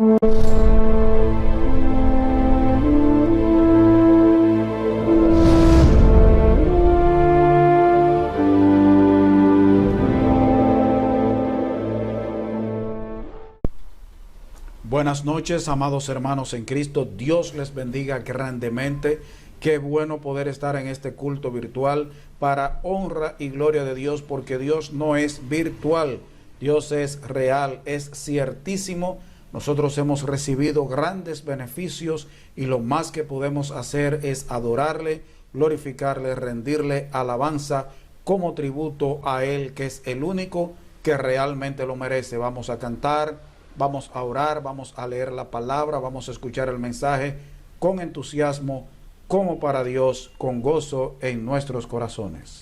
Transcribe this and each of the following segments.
Buenas noches, amados hermanos en Cristo. Dios les bendiga grandemente. Qué bueno poder estar en este culto virtual para honra y gloria de Dios, porque Dios no es virtual, Dios es real, es ciertísimo. Nosotros hemos recibido grandes beneficios y lo más que podemos hacer es adorarle, glorificarle, rendirle alabanza como tributo a Él, que es el único que realmente lo merece. Vamos a cantar, vamos a orar, vamos a leer la palabra, vamos a escuchar el mensaje con entusiasmo, como para Dios, con gozo en nuestros corazones.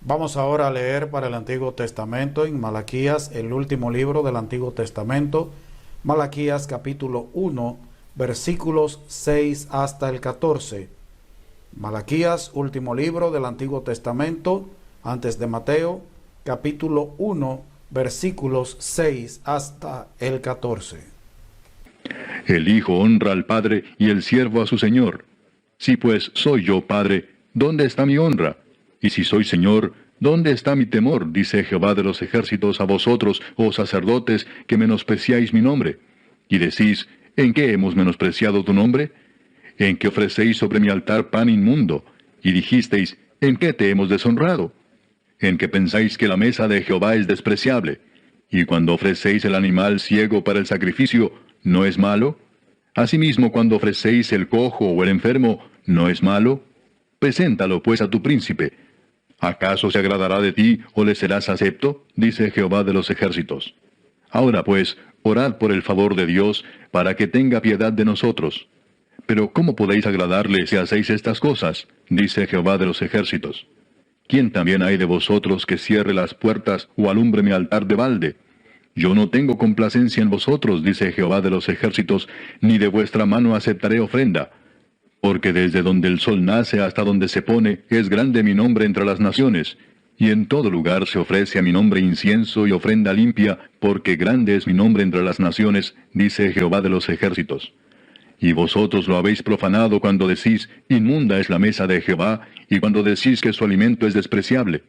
Vamos ahora a leer para el Antiguo Testamento en Malaquías, el último libro del Antiguo Testamento, Malaquías capítulo 1, versículos 6 hasta el 14. Malaquías, último libro del Antiguo Testamento, antes de Mateo, capítulo 1, versículos 6 hasta el 14. El Hijo honra al Padre y el siervo a su Señor. Si pues soy yo Padre, ¿dónde está mi honra? Y si soy Señor, ¿dónde está mi temor? Dice Jehová de los ejércitos a vosotros, oh sacerdotes, que menospreciáis mi nombre. Y decís, ¿en qué hemos menospreciado tu nombre? En que ofrecéis sobre mi altar pan inmundo. Y dijisteis, ¿en qué te hemos deshonrado? En que pensáis que la mesa de Jehová es despreciable. Y cuando ofrecéis el animal ciego para el sacrificio, ¿no es malo? Asimismo, cuando ofrecéis el cojo o el enfermo, ¿no es malo? Preséntalo pues a tu príncipe. ¿Acaso se agradará de ti o le serás acepto? Dice Jehová de los ejércitos. Ahora pues, orad por el favor de Dios, para que tenga piedad de nosotros. Pero ¿cómo podéis agradarle si hacéis estas cosas? Dice Jehová de los ejércitos. ¿Quién también hay de vosotros que cierre las puertas o alumbre mi altar de balde? Yo no tengo complacencia en vosotros, dice Jehová de los ejércitos, ni de vuestra mano aceptaré ofrenda. Porque desde donde el sol nace hasta donde se pone, es grande mi nombre entre las naciones. Y en todo lugar se ofrece a mi nombre incienso y ofrenda limpia, porque grande es mi nombre entre las naciones, dice Jehová de los ejércitos. Y vosotros lo habéis profanado cuando decís, inmunda es la mesa de Jehová, y cuando decís que su alimento es despreciable.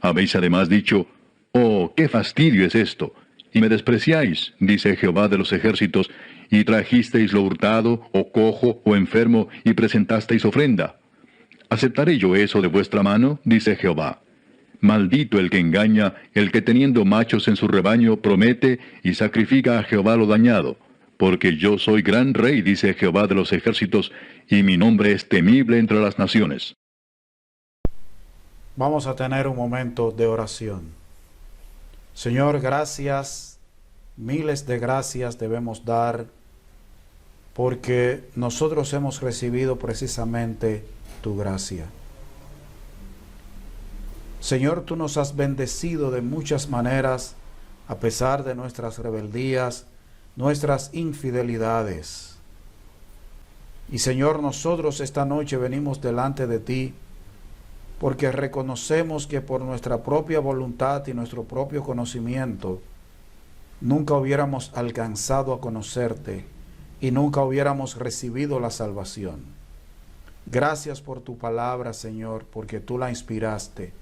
Habéis además dicho, oh, qué fastidio es esto, y me despreciáis, dice Jehová de los ejércitos, y trajisteis lo hurtado, o cojo, o enfermo, y presentasteis ofrenda. ¿Aceptaré yo eso de vuestra mano? Dice Jehová. Maldito el que engaña, el que teniendo machos en su rebaño promete, y sacrifica a Jehová lo dañado. Porque yo soy gran rey, dice Jehová de los ejércitos, y mi nombre es temible entre las naciones. Vamos a tener un momento de oración. Señor, gracias, miles de gracias debemos dar, porque nosotros hemos recibido precisamente tu gracia. Señor, tú nos has bendecido de muchas maneras, a pesar de nuestras rebeldías, nuestras infidelidades. Y Señor, nosotros esta noche venimos delante de ti porque reconocemos que por nuestra propia voluntad y nuestro propio conocimiento nunca hubiéramos alcanzado a conocerte y nunca hubiéramos recibido la salvación. Gracias por tu palabra, Señor, porque tú la inspiraste.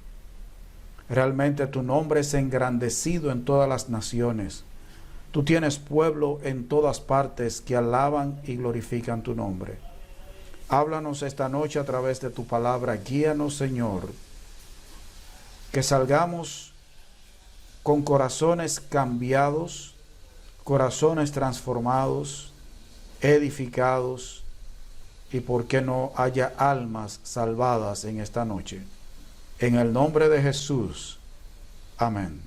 Realmente tu nombre es engrandecido en todas las naciones. Tú tienes pueblo en todas partes que alaban y glorifican tu nombre. Háblanos esta noche a través de tu palabra. Guíanos, Señor. Que salgamos con corazones cambiados, corazones transformados, edificados y por qué no haya almas salvadas en esta noche. En el nombre de Jesús. Amén.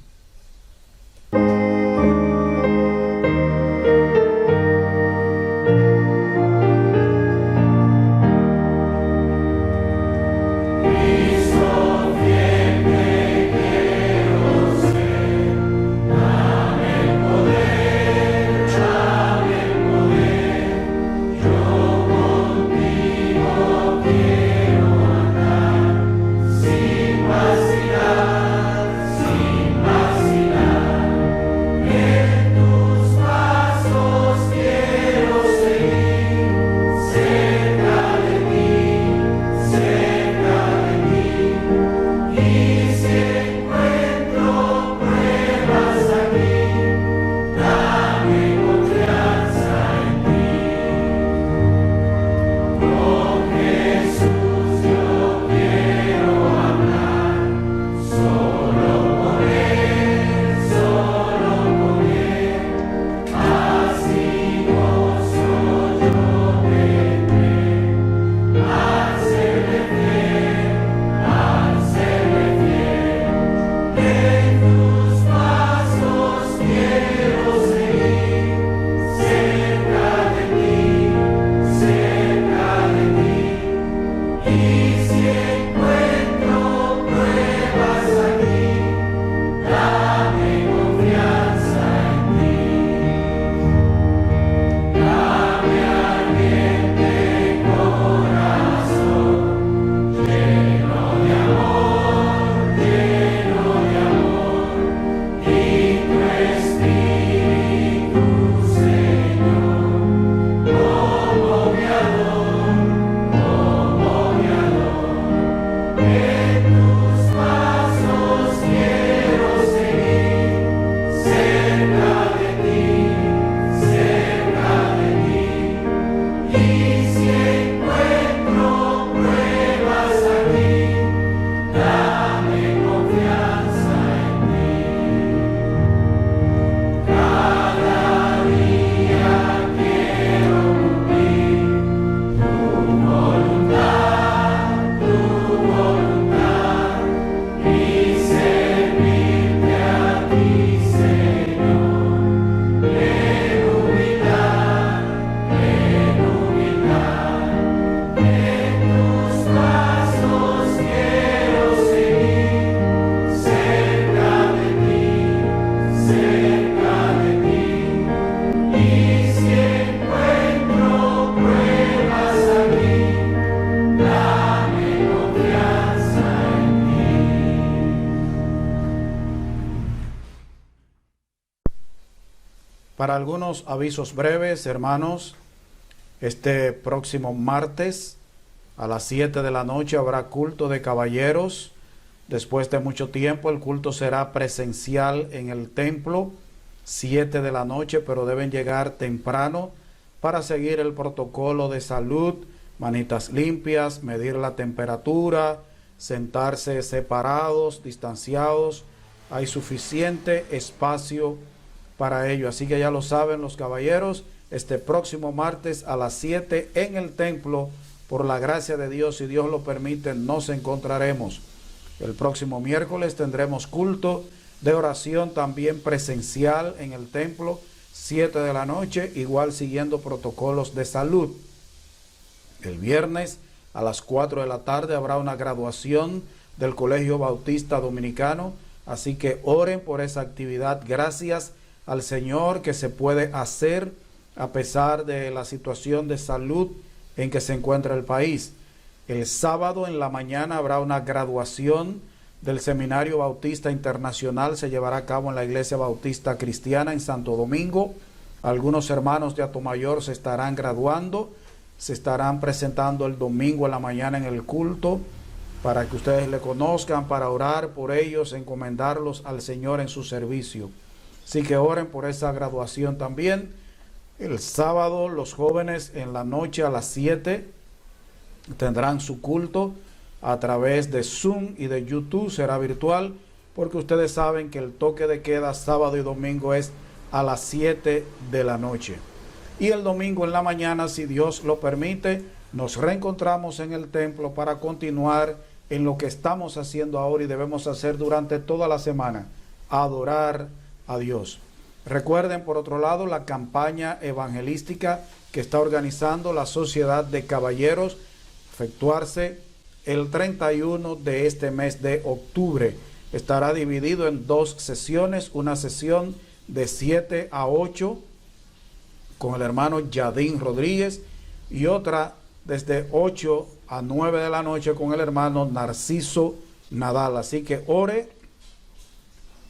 Para algunos avisos breves, hermanos, este próximo martes a las 7 de la noche habrá culto de caballeros. Después de mucho tiempo el culto será presencial en el templo, 7 de la noche, pero deben llegar temprano para seguir el protocolo de salud, manitas limpias, medir la temperatura, sentarse separados, distanciados. Hay suficiente espacio para ello. Así que ya lo saben los caballeros, este próximo martes a las 7 en el templo, por la gracia de Dios, si Dios lo permite, nos encontraremos. El próximo miércoles tendremos culto de oración también presencial en el templo, 7 de la noche, igual siguiendo protocolos de salud. El viernes a las 4 de la tarde habrá una graduación del Colegio Bautista Dominicano, así que oren por esa actividad. Gracias al Señor que se puede hacer a pesar de la situación de salud en que se encuentra el país. El sábado en la mañana habrá una graduación del Seminario Bautista Internacional, se llevará a cabo en la Iglesia Bautista Cristiana en Santo Domingo. Algunos hermanos de Atomayor se estarán graduando, se estarán presentando el domingo en la mañana en el culto, para que ustedes le conozcan, para orar por ellos, encomendarlos al Señor en su servicio. Así que oren por esa graduación también. El sábado los jóvenes en la noche a las 7 tendrán su culto a través de Zoom y de YouTube, será virtual, porque ustedes saben que el toque de queda sábado y domingo es a las 7 de la noche. Y el domingo en la mañana, si Dios lo permite, nos reencontramos en el templo para continuar en lo que estamos haciendo ahora y debemos hacer durante toda la semana, adorar a Dios. Recuerden, por otro lado, la campaña evangelística que está organizando la Sociedad de Caballeros, efectuarse el 31 de este mes de octubre. Estará dividido en 2 sesiones, una sesión de 7 a 8 con el hermano Yadín Rodríguez y otra desde 8 a 9 de la noche con el hermano Narciso Nadal. Así que ore,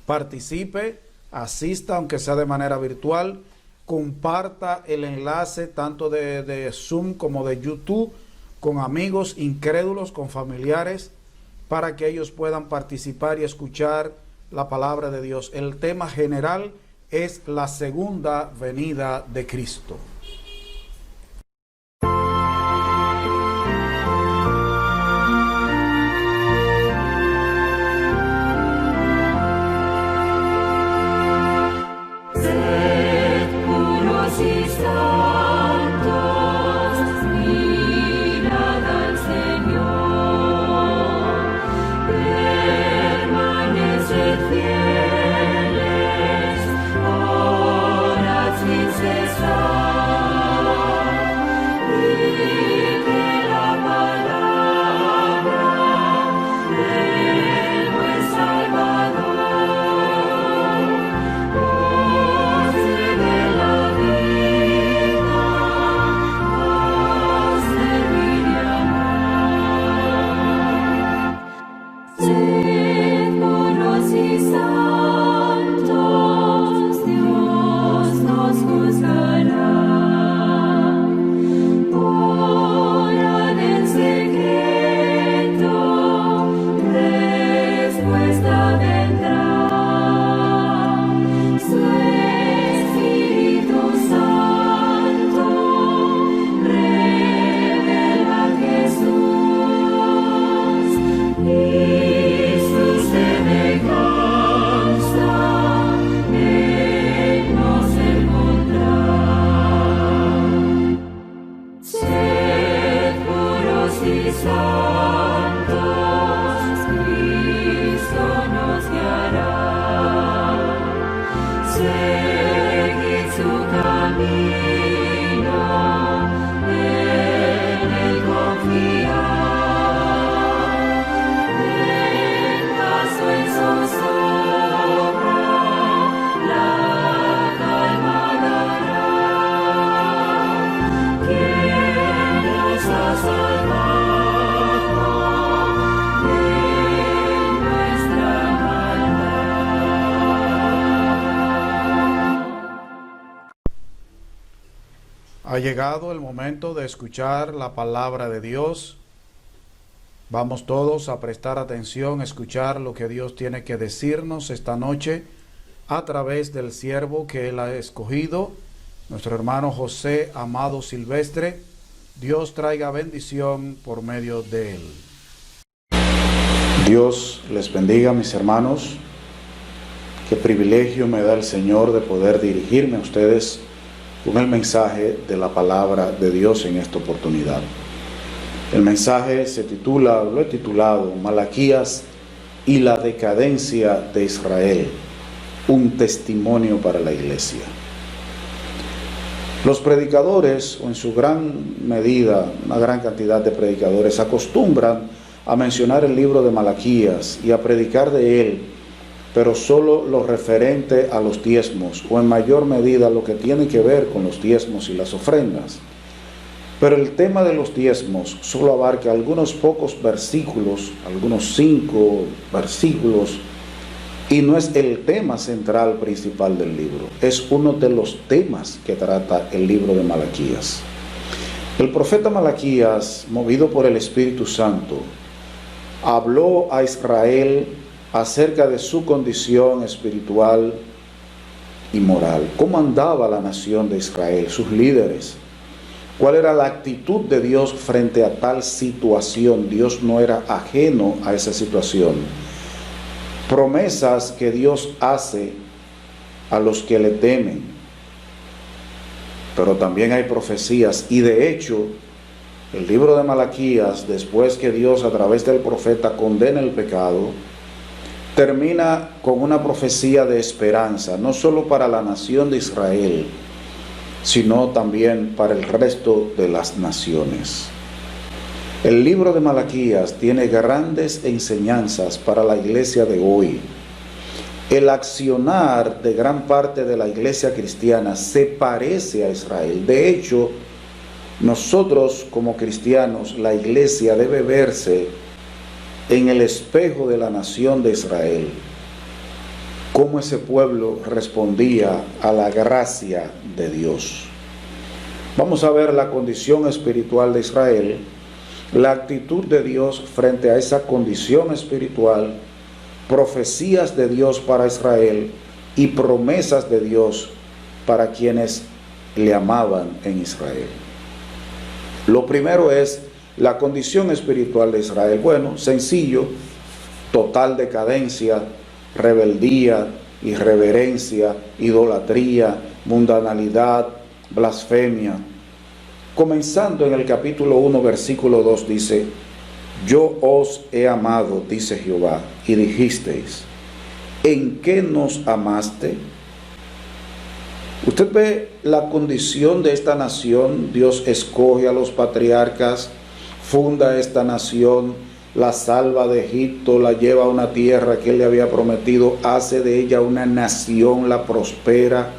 participe, asista, aunque sea de manera virtual, comparta el enlace tanto de Zoom como de YouTube con amigos incrédulos, con familiares, para que ellos puedan participar y escuchar la palabra de Dios. El tema general es la segunda venida de Cristo. Fieles, orad sin cesar. Ha llegado el momento de escuchar la palabra de Dios. Vamos todos a prestar atención, a escuchar lo que Dios tiene que decirnos esta noche a través del siervo que Él ha escogido, nuestro hermano José Amado Silvestre. Dios traiga bendición por medio de él. Dios les bendiga, mis hermanos. Qué privilegio me da el Señor de poder dirigirme a ustedes con el mensaje de la palabra de Dios en esta oportunidad. El mensaje lo he titulado Malaquías y la decadencia de Israel, un testimonio para la iglesia. Los predicadores, o en su gran medida, una gran cantidad de predicadores, acostumbran a mencionar el libro de Malaquías y a predicar de él, pero solo lo referente a los diezmos, o en mayor medida lo que tiene que ver con los diezmos y las ofrendas. Pero el tema de los diezmos solo abarca algunos pocos versículos, algunos 5 versículos, y no es el tema central principal del libro, es uno de los temas que trata el libro de Malaquías. El profeta Malaquías, movido por el Espíritu Santo, habló a Israel acerca de su condición espiritual y moral. ¿Cómo andaba la nación de Israel, sus líderes? ¿Cuál era la actitud de Dios frente a tal situación? Dios no era ajeno a esa situación. Promesas que Dios hace a los que le temen. Pero también hay profecías, y de hecho, el libro de Malaquías, después que Dios a través del profeta condena el pecado, termina con una profecía de esperanza, no solo para la nación de Israel, sino también para el resto de las naciones. El libro de Malaquías tiene grandes enseñanzas para la iglesia de hoy. El accionar de gran parte de la iglesia cristiana se parece a Israel. De hecho, nosotros como cristianos, la iglesia debe verse en el espejo de la nación de Israel. Cómo ese pueblo respondía a la gracia de Dios. Vamos a ver la condición espiritual de Israel, la actitud de Dios frente a esa condición espiritual, profecías de Dios para Israel y promesas de Dios para quienes le amaban en Israel. Lo primero es la condición espiritual de Israel. Bueno, sencillo: total decadencia, rebeldía, irreverencia, idolatría, mundanalidad, blasfemia. Comenzando en el capítulo 1, versículo 2, dice: yo os he amado, dice Jehová, y dijisteis, ¿en qué nos amaste? Usted ve la condición de esta nación. Dios escoge a los patriarcas, funda esta nación, la salva de Egipto, la lleva a una tierra que Él le había prometido, hace de ella una nación, la prospera.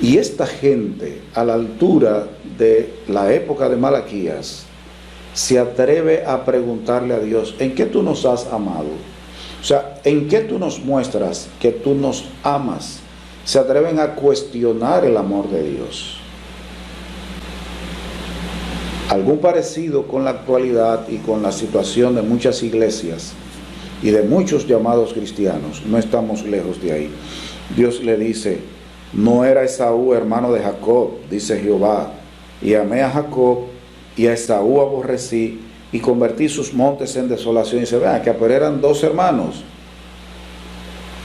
Y esta gente, a la altura de la época de Malaquías, se atreve a preguntarle a Dios: ¿en qué tú nos has amado? O sea, ¿en qué tú nos muestras que tú nos amas? Se atreven a cuestionar el amor de Dios. Algún parecido con la actualidad y con la situación de muchas iglesias y de muchos llamados cristianos. No estamos lejos de ahí. Dios le dice: no era Esaú hermano de Jacob, dice Jehová, y amé a Jacob y a Esaú aborrecí y convertí sus montes en desolación. Y se vean que pero eran 2 hermanos,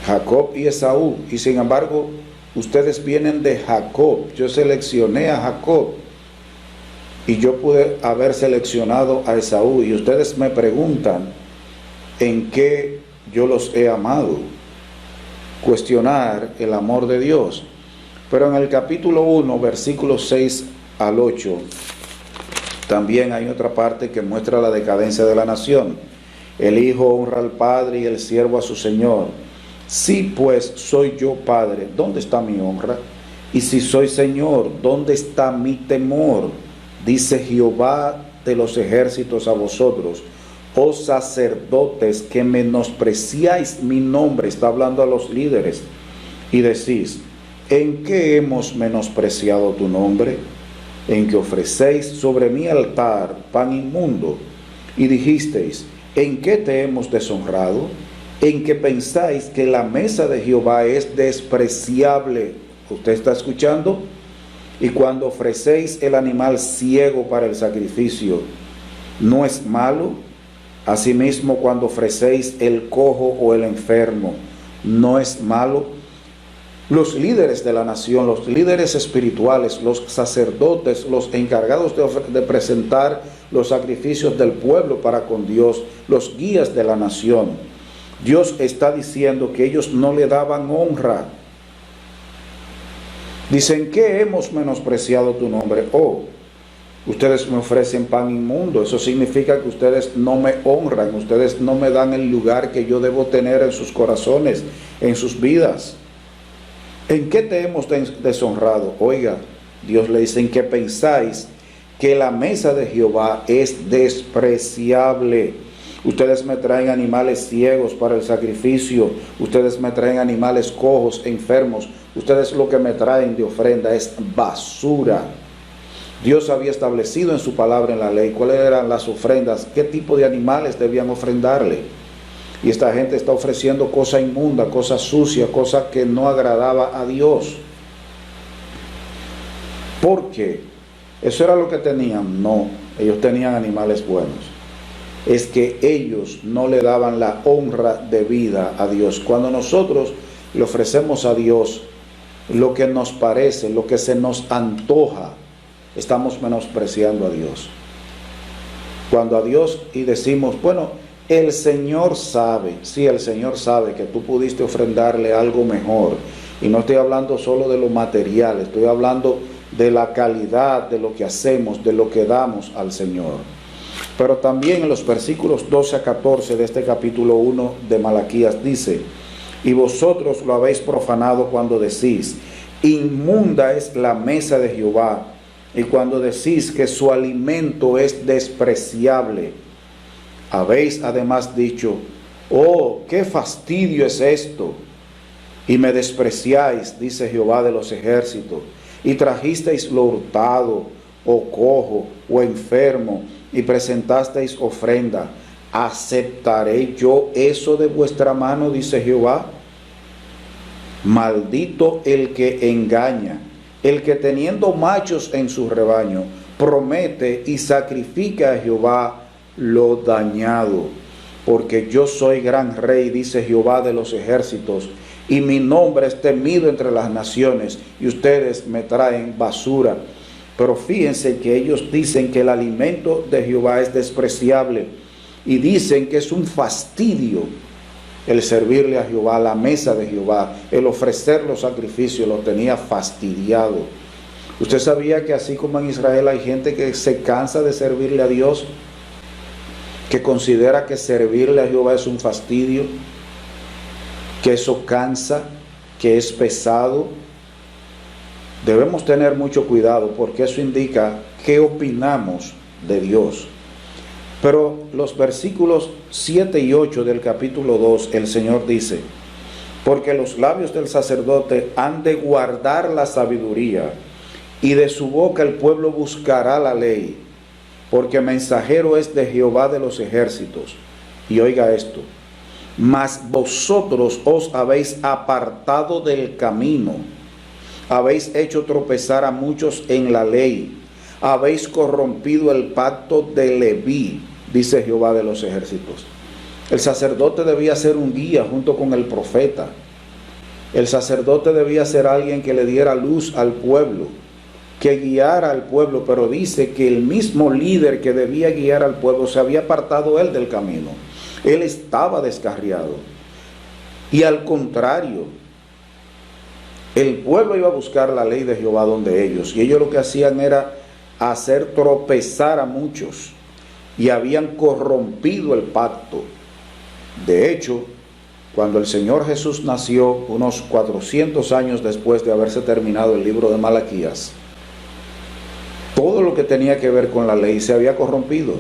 Jacob y Esaú, y sin embargo ustedes vienen de Jacob. Yo seleccioné a Jacob y yo pude haber seleccionado a Esaú, y ustedes me preguntan en qué yo los he amado. Cuestionar el amor de Dios. Pero en el capítulo 1, versículos 6 al 8, también hay otra parte que muestra la decadencia de la nación. El hijo honra al padre y el siervo a su señor. Si pues soy yo padre, ¿dónde está mi honra? Y si soy señor, ¿dónde está mi temor? Dice Jehová de los ejércitos a vosotros: oh sacerdotes, que menospreciáis mi nombre. Está hablando a los líderes. Y decís: ¿en qué hemos menospreciado tu nombre? en que ofrecéis sobre mi altar pan inmundo, y dijisteis, ¿en qué te hemos deshonrado? En que pensáis que la mesa de Jehová es despreciable. ¿Usted está escuchando? Y cuando ofrecéis el animal ciego para el sacrificio, ¿no es malo? Asimismo, cuando ofrecéis el cojo o el enfermo, ¿no es malo? Los líderes de la nación, los líderes espirituales, los sacerdotes, los encargados de presentar los sacrificios del pueblo para con Dios, los guías de la nación, Dios está diciendo que ellos no le daban honra. Dicen, ¿qué hemos menospreciado tu nombre? Oh, ustedes me ofrecen pan inmundo. Eso significa que ustedes no me honran, ustedes no me dan el lugar que yo debo tener en sus corazones, en sus vidas. ¿En qué te hemos deshonrado? Oiga, Dios le dice, ¿en qué pensáis que la mesa de Jehová es despreciable? Ustedes me traen animales ciegos para el sacrificio, ustedes me traen animales cojos, enfermos, ustedes lo que me traen de ofrenda es basura. Dios había establecido en su palabra, en la ley, cuáles eran las ofrendas, qué tipo de animales debían ofrendarle. Y esta gente está ofreciendo cosa inmunda, cosa sucia, cosa que no agradaba a Dios. ¿Por qué? ¿Eso era lo que tenían? No, ellos tenían animales buenos. Es que ellos no le daban la honra debida a Dios. Cuando nosotros le ofrecemos a Dios lo que nos parece, lo que se nos antoja, estamos menospreciando a Dios. Cuando a Dios y decimos, bueno, el Señor sabe, sí, el Señor sabe que tú pudiste ofrendarle algo mejor. Y no estoy hablando solo de lo material, estoy hablando de la calidad de lo que hacemos, de lo que damos al Señor. Pero también en los versículos 12 a 14 de este capítulo 1 de Malaquías dice, y vosotros lo habéis profanado cuando decís, inmunda es la mesa de Jehová, y cuando decís que su alimento es despreciable. Habéis además dicho, oh, qué fastidio es esto, y me despreciáis, dice Jehová de los ejércitos, y trajisteis lo hurtado, o cojo, o enfermo, y presentasteis ofrenda. ¿Aceptaré yo eso de vuestra mano, dice Jehová? Maldito el que engaña, el que teniendo machos en su rebaño, promete y sacrifica a Jehová lo dañado, porque yo soy gran rey, dice Jehová de los ejércitos, y mi nombre es temido entre las naciones, y ustedes me traen basura. Pero fíjense que ellos dicen que el alimento de Jehová es despreciable, y dicen que es un fastidio el servirle a Jehová, la mesa de Jehová, el ofrecer los sacrificios, lo tenía fastidiado. ¿Usted sabía que así como en Israel hay gente que se cansa de servirle a Dios, que considera que servirle a Jehová es un fastidio, que eso cansa, que es pesado? Debemos tener mucho cuidado porque eso indica qué opinamos de Dios. Pero los versículos 7 y 8 del capítulo 2, el Señor dice, porque los labios del sacerdote han de guardar la sabiduría, y de su boca el pueblo buscará la ley, porque mensajero es de Jehová de los ejércitos. Y oiga esto, mas vosotros os habéis apartado del camino, habéis hecho tropezar a muchos en la ley, habéis corrompido el pacto de Leví, dice Jehová de los ejércitos. El sacerdote debía ser un guía junto con el profeta. El sacerdote debía ser alguien que le diera luz al pueblo, que guiara al pueblo, pero dice que el mismo líder que debía guiar al pueblo se había apartado él del camino. Él estaba descarriado. Y al contrario, el pueblo iba a buscar la ley de Jehová donde ellos, y ellos lo que hacían era hacer tropezar a muchos, y habían corrompido el pacto. De hecho, cuando el Señor Jesús nació, unos 400 años después de haberse terminado el libro de Malaquías, todo lo que tenía que ver con la ley se había corrompido.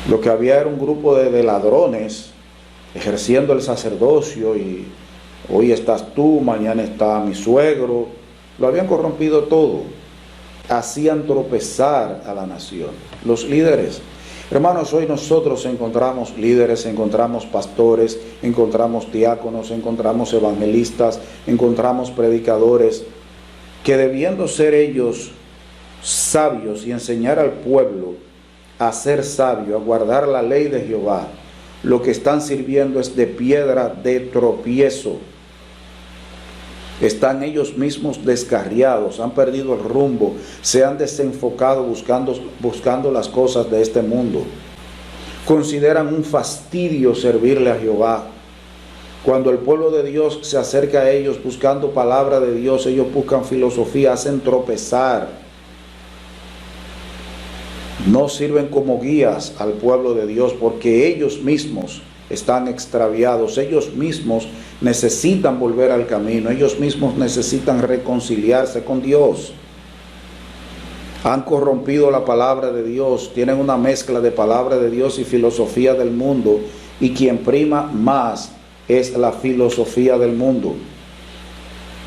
Lo que había era un grupo de ladrones ejerciendo el sacerdocio, y hoy estás tú, mañana está mi suegro. Lo habían corrompido todo. hacían tropezar a la nación. Los líderes. Hermanos, hoy nosotros encontramos líderes, encontramos pastores, encontramos diáconos, encontramos evangelistas, encontramos predicadores, que debiendo ser ellos sabios y enseñar al pueblo a ser sabio, a guardar la ley de Jehová, lo que están sirviendo es de piedra de tropiezo. Están ellos mismos descarriados, han perdido el rumbo, se han desenfocado buscando las cosas de este mundo. Consideran un fastidio servirle a Jehová. Cuando el pueblo de Dios se acerca a ellos buscando palabra de Dios, ellos buscan filosofía, hacen tropezar. No sirven como guías al pueblo de Dios porque ellos mismos están extraviados, ellos mismos necesitan volver al camino, ellos mismos necesitan reconciliarse con Dios. Han corrompido la palabra de Dios, tienen una mezcla de palabra de Dios y filosofía del mundo, y quien prima más es la filosofía del mundo.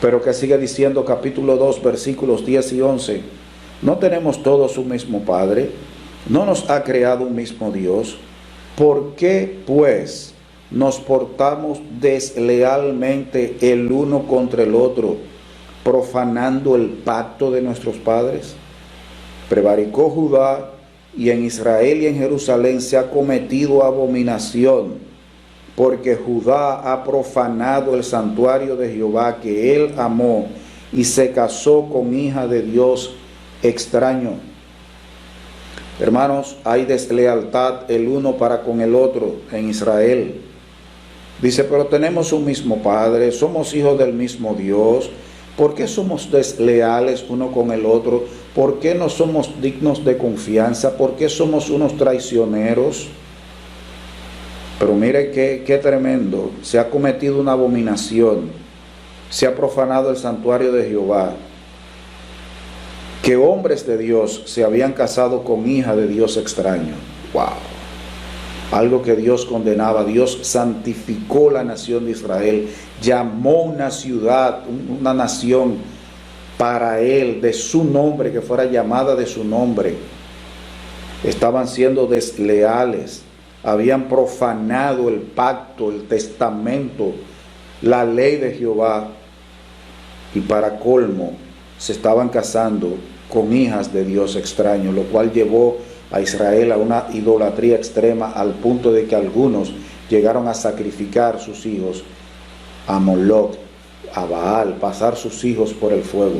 Pero que sigue diciendo capítulo 2 versículos 10 y 11, ¿no tenemos todos un mismo Padre? ¿No nos ha creado un mismo Dios? ¿Por qué, pues, nos portamos deslealmente el uno contra el otro, profanando el pacto de nuestros padres? Prevaricó Judá, y en Israel y en Jerusalén se ha cometido abominación, porque Judá ha profanado el santuario de Jehová que él amó, y se casó con hija de Dios extraño. Hermanos, hay deslealtad el uno para con el otro en Israel. Dice, pero tenemos un mismo Padre, somos hijos del mismo Dios. ¿Por qué somos desleales uno con el otro? ¿Por qué no somos dignos de confianza? ¿Por qué somos unos traicioneros? Pero mire qué tremendo. Se ha cometido una abominación. Se ha profanado el santuario de Jehová. Que hombres de Dios se habían casado con hija de Dios extraño. ¡Wow! Algo que Dios condenaba. Dios santificó la nación de Israel, llamó una ciudad, una nación para él, de su nombre, que fuera llamada de su nombre. Estaban siendo desleales, habían profanado el pacto, el testamento, la ley de Jehová, y para colmo se estaban casando con hijas de Dios extraño, lo cual llevó a Israel a una idolatría extrema, al punto de que algunos llegaron a sacrificar sus hijos a Moloch, a Baal, pasar sus hijos por el fuego.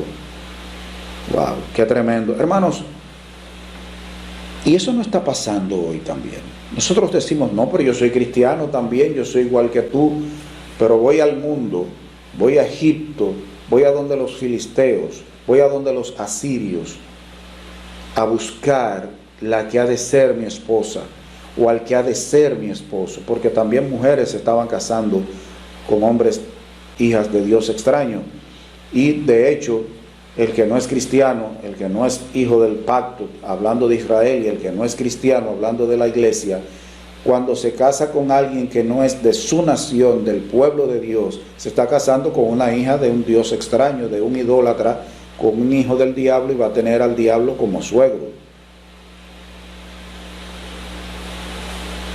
Wow, qué tremendo. Hermanos, y eso no está pasando hoy también. Nosotros decimos, no, pero yo soy cristiano también, yo soy igual que tú, pero voy al mundo, voy a Egipto, voy a donde los filisteos, voy a donde los asirios, a buscar la que ha de ser mi esposa, o al que ha de ser mi esposo, porque también mujeres se estaban casando con hombres, hijas de Dios extraño. Y de hecho, el que no es cristiano, el que no es hijo del pacto, hablando de Israel, y el que no es cristiano, hablando de la iglesia, cuando se casa con alguien que no es de su nación, del pueblo de Dios, se está casando con una hija de un Dios extraño, de un idólatra, con un hijo del diablo, y va a tener al diablo como suegro.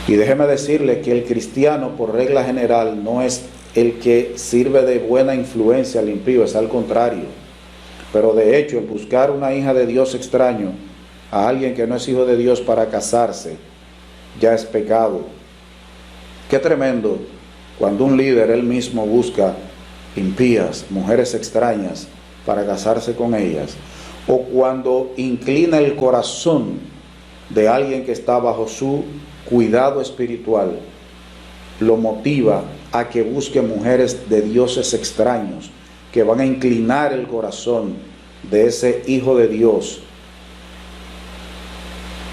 Y déjeme decirle que el cristiano, por regla general, no es el que sirve de buena influencia al impío, es al contrario. Pero de hecho, el buscar una hija de Dios extraño a alguien que no es hijo de Dios para casarse, ya es pecado. Qué tremendo cuando un líder él mismo busca impías, mujeres extrañas, para casarse con ellas, o cuando inclina el corazón de alguien que está bajo su cuidado espiritual, lo motiva a que busque mujeres de dioses extraños, que van a inclinar el corazón de ese hijo de Dios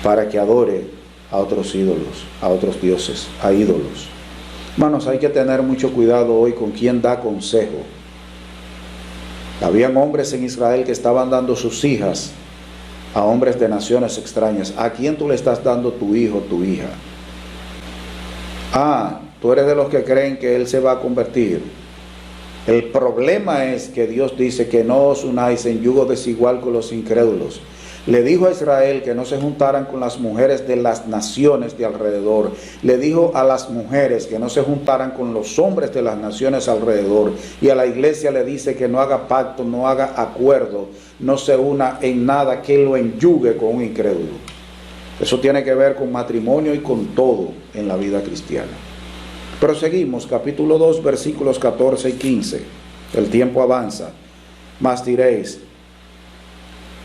para que adore a otros ídolos, a otros dioses, a ídolos. Hermanos, hay que tener mucho cuidado hoy con quien da consejo. Habían hombres en Israel que estaban dando sus hijas a hombres de naciones extrañas. ¿A quién tú le estás dando tu hijo, tu hija? Ah, tú eres de los que creen que él se va a convertir. El problema es que Dios dice que no os unáis en yugo desigual con los incrédulos. Le dijo a Israel que no se juntaran con las mujeres de las naciones de alrededor. Le dijo a las mujeres que no se juntaran con los hombres de las naciones alrededor. Y a la iglesia le dice que no haga pacto, no haga acuerdo, no se una en nada que lo enyugue con un incrédulo. Eso tiene que ver con matrimonio y con todo en la vida cristiana. Proseguimos, capítulo 2, versículos 14 y 15. El tiempo avanza. Mas diréis,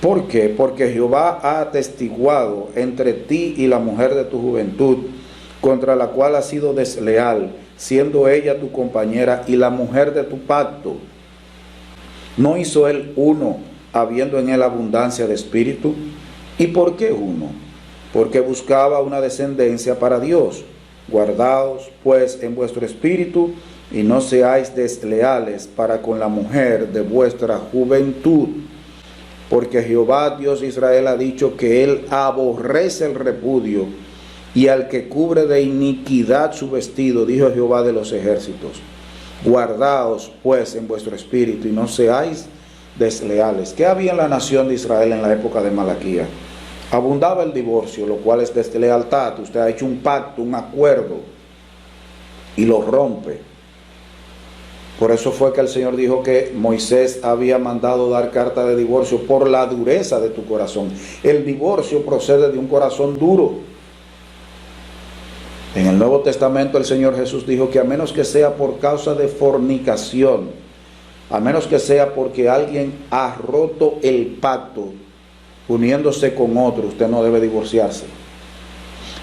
¿por qué? Porque Jehová ha atestiguado entre ti y la mujer de tu juventud, contra la cual has sido desleal, siendo ella tu compañera y la mujer de tu pacto. ¿No hizo él uno, habiendo en él abundancia de espíritu? ¿Y por qué uno? Porque buscaba una descendencia para Dios. Guardaos pues en vuestro espíritu y no seáis desleales para con la mujer de vuestra juventud. Porque Jehová Dios de Israel ha dicho que él aborrece el repudio y al que cubre de iniquidad su vestido, dijo Jehová de los ejércitos. Guardaos pues en vuestro espíritu y no seáis desleales. ¿Qué había en la nación de Israel en la época de Malaquía? Abundaba el divorcio, lo cual es deslealtad. Usted ha hecho un pacto, un acuerdo y lo rompe. Por eso fue que el Señor dijo que Moisés había mandado dar carta de divorcio por la dureza de tu corazón. El divorcio procede de un corazón duro. En el Nuevo Testamento el Señor Jesús dijo que a menos que sea por causa de fornicación, a menos que sea porque alguien ha roto el pacto uniéndose con otro, usted no debe divorciarse.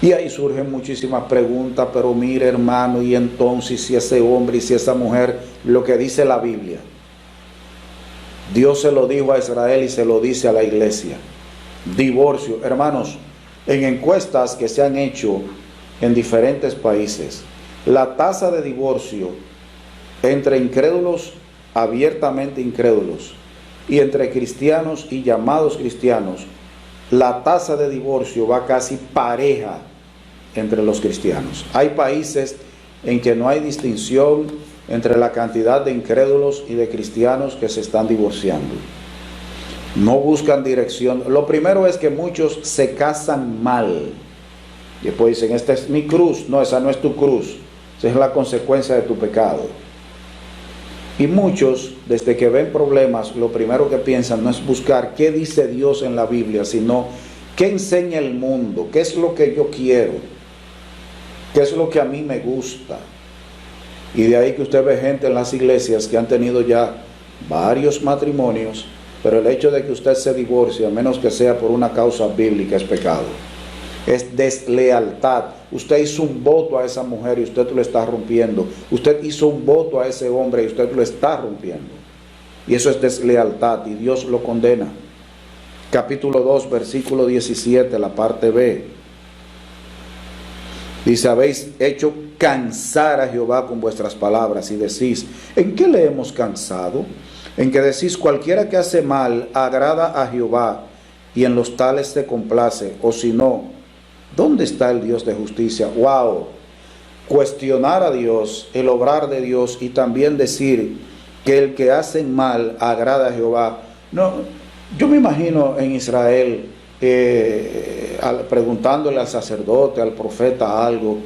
Y ahí surgen muchísimas preguntas, pero mire hermano, y entonces si ese hombre y si esa mujer, lo que dice la Biblia, Dios se lo dijo a Israel y se lo dice a la iglesia. Divorcio, hermanos, en encuestas que se han hecho en diferentes países, la tasa de divorcio entre incrédulos, abiertamente incrédulos, y entre cristianos y llamados cristianos, la tasa de divorcio va casi pareja entre los cristianos. Hay países en que no hay distinción entre la cantidad de incrédulos y de cristianos que se están divorciando. No buscan dirección. Lo primero es que muchos se casan mal. Y después dicen, esta es mi cruz. No, esa no es tu cruz. Esa es la consecuencia de tu pecado. Y muchos, desde que ven problemas, lo primero que piensan no es buscar qué dice Dios en la Biblia, sino qué enseña el mundo, qué es lo que yo quiero, qué es lo que a mí me gusta. Y de ahí que usted ve gente en las iglesias que han tenido ya varios matrimonios, pero el hecho de que usted se divorcie, a menos que sea por una causa bíblica, es pecado. Es deslealtad. Usted hizo un voto a esa mujer y usted lo está rompiendo. Usted hizo un voto a ese hombre y usted lo está rompiendo. Y eso es deslealtad y Dios lo condena. Capítulo 2, versículo 17, la parte B. Dice, habéis hecho cansar a Jehová con vuestras palabras y decís, ¿en qué le hemos cansado? En que decís, cualquiera que hace mal agrada a Jehová y en los tales se complace, o si no, ¿dónde está el Dios de justicia? ¡Wow! Cuestionar a Dios, el obrar de Dios y también decir que el que hace mal agrada a Jehová. No, yo me imagino en Israel preguntándole al sacerdote, al profeta algo,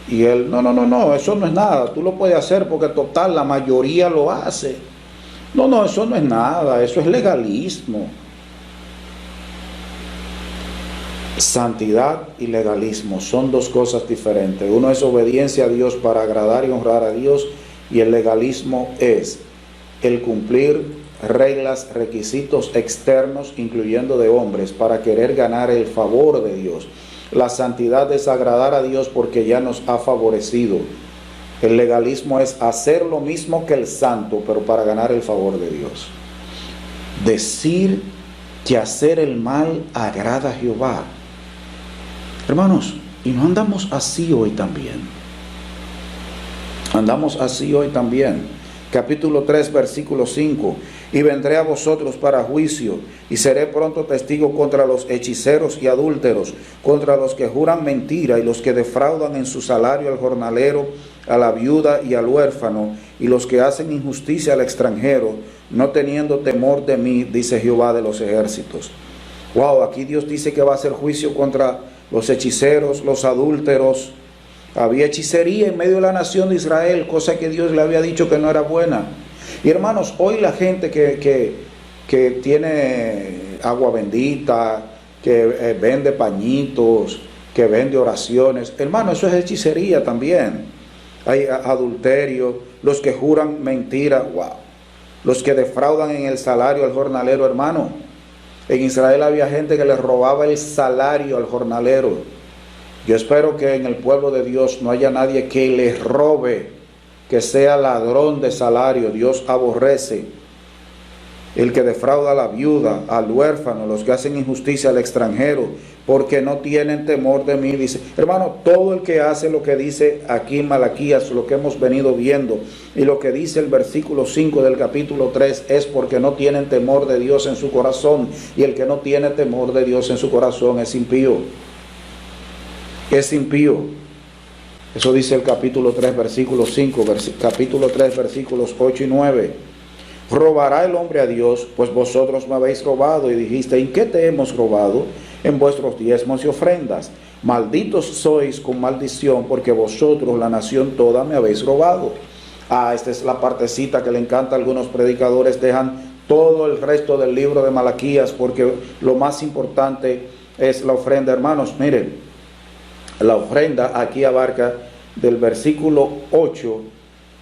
y él, no, eso no es nada, tú lo puedes hacer porque total la mayoría lo hace. No, eso no es nada, eso es legalismo. Santidad y legalismo son dos cosas diferentes. Uno es obediencia a Dios para agradar y honrar a Dios, y el legalismo es el cumplir reglas, requisitos externos, incluyendo de hombres, para querer ganar el favor de Dios. La santidad es agradar a Dios porque ya nos ha favorecido. El legalismo es hacer lo mismo que el santo, pero para ganar el favor de Dios. Decir que hacer el mal agrada a Jehová. Hermanos, y no andamos así hoy también. Andamos así hoy también. Capítulo 3, versículo 5. Y vendré a vosotros para juicio, y seré pronto testigo contra los hechiceros y adúlteros, contra los que juran mentira y los que defraudan en su salario al jornalero, a la viuda y al huérfano, y los que hacen injusticia al extranjero, no teniendo temor de mí, dice Jehová de los ejércitos. Wow, aquí Dios dice que va a hacer juicio contra los hechiceros, los adúlteros. Había hechicería en medio de la nación de Israel, cosa que Dios le había dicho que no era buena. Y hermanos, hoy la gente que tiene agua bendita, que vende pañitos, que vende oraciones, hermano, eso es hechicería también. Hay adulterio, los que juran mentira, wow, los que defraudan en el salario al jornalero, hermano. En Israel había gente que le robaba el salario al jornalero. Yo espero que en el pueblo de Dios no haya nadie que le robe, que sea ladrón de salario. Dios aborrece el que defrauda a la viuda, al huérfano, los que hacen injusticia al extranjero, porque no tienen temor de mí. Dice, hermano, todo el que hace lo que dice aquí en Malaquías, lo que hemos venido viendo, y lo que dice el versículo 5 del capítulo 3, es porque no tienen temor de Dios en su corazón, y el que no tiene temor de Dios en su corazón es impío. Es impío. Eso dice el capítulo 3, versículo 5, capítulo 3, versículos 8 y 9. ¿Robará el hombre a Dios? Pues vosotros me habéis robado. Y dijiste, ¿en qué te hemos robado? En vuestros diezmos y ofrendas. Malditos sois con maldición, porque vosotros, la nación toda, me habéis robado. Esta es la partecita que le encanta a algunos predicadores. Dejan todo el resto del libro de Malaquías, porque lo más importante es la ofrenda. Hermanos, miren, la ofrenda aquí abarca del versículo 8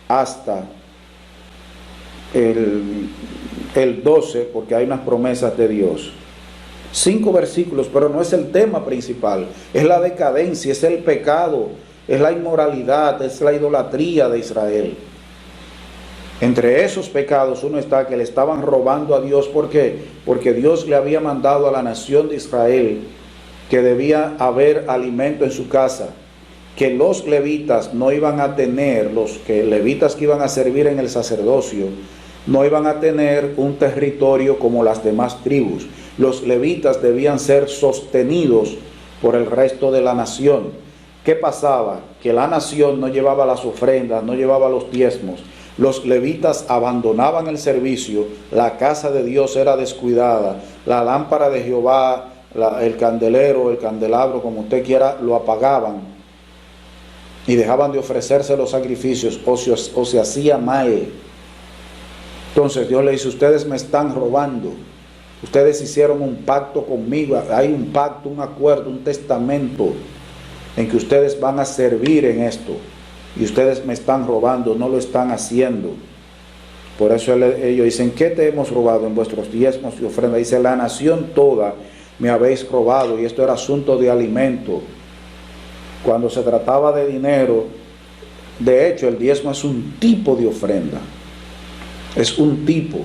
hasta el 12, porque hay unas promesas de Dios. 5 versículos, pero no es el tema principal. Es la decadencia, es el pecado, es la inmoralidad, es la idolatría de Israel. Entre esos pecados uno está que le estaban robando a Dios. ¿Por qué? Porque Dios le había mandado a la nación de Israel que debía haber alimento en su casa, que los levitas no iban a tener, levitas que iban a servir en el sacerdocio, no iban a tener un territorio como las demás tribus. Los levitas debían ser sostenidos por el resto de la nación. ¿Qué pasaba? Que la nación no llevaba las ofrendas, no llevaba los diezmos. Los levitas abandonaban el servicio, la casa de Dios era descuidada, la lámpara de Jehová, el candelero, el candelabro, como usted quiera, lo apagaban y dejaban de ofrecerse los sacrificios, o se hacía mal. Entonces Dios le dice, ustedes me están robando, ustedes hicieron un pacto conmigo, hay un pacto, un acuerdo, un testamento en que ustedes van a servir en esto, y ustedes me están robando, no lo están haciendo. Por eso ellos dicen, ¿qué te hemos robado? En vuestros diezmos y ofrendas. Dice, la nación toda me habéis robado, y esto era asunto de alimento. Cuando se trataba de dinero, de hecho el diezmo es un tipo de ofrenda, es un tipo.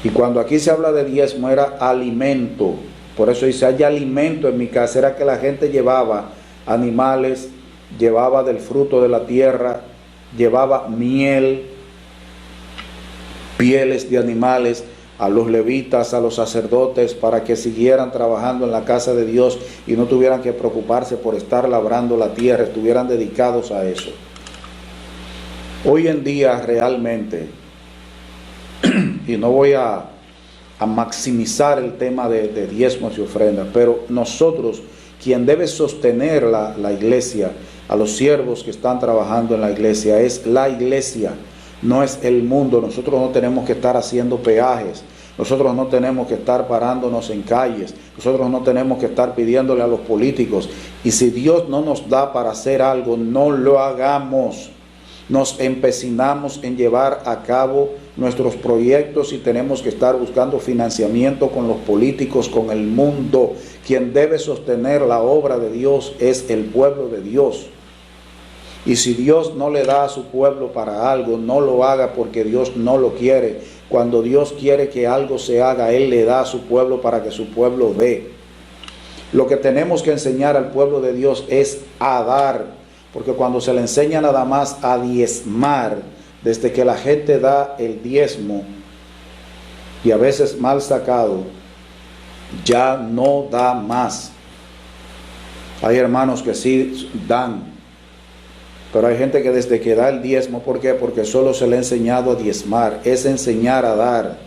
Y cuando aquí se habla de diezmo era alimento. Por eso dice, hay alimento en mi casa. Era que la gente llevaba animales, llevaba del fruto de la tierra, llevaba miel, pieles de animales a los levitas, a los sacerdotes, para que siguieran trabajando en la casa de Dios y no tuvieran que preocuparse por estar labrando la tierra, estuvieran dedicados a eso. Hoy en día realmente, y no voy a maximizar el tema de diezmos y ofrendas, pero nosotros, quien debe sostener la iglesia, a los siervos que están trabajando en la iglesia, es la iglesia, no es el mundo. Nosotros no tenemos que estar haciendo peajes, nosotros no tenemos que estar parándonos en calles, nosotros no tenemos que estar pidiéndole a los políticos. Y si Dios no nos da para hacer algo, no lo hagamos. Nos empecinamos en llevar a cabo nuestros proyectos y tenemos que estar buscando financiamiento con los políticos, con el mundo. Quien debe sostener la obra de Dios es el pueblo de Dios. Y si Dios no le da a su pueblo para algo, no lo haga porque Dios no lo quiere. Cuando Dios quiere que algo se haga, Él le da a su pueblo para que su pueblo dé. Lo que tenemos que enseñar al pueblo de Dios es a dar. Porque cuando se le enseña nada más a diezmar, desde que la gente da el diezmo, y a veces mal sacado, ya no da más. Hay hermanos que sí dan, Pero hay gente que desde que da el diezmo, ¿por qué? Porque solo se le ha enseñado a diezmar, es enseñar a dar.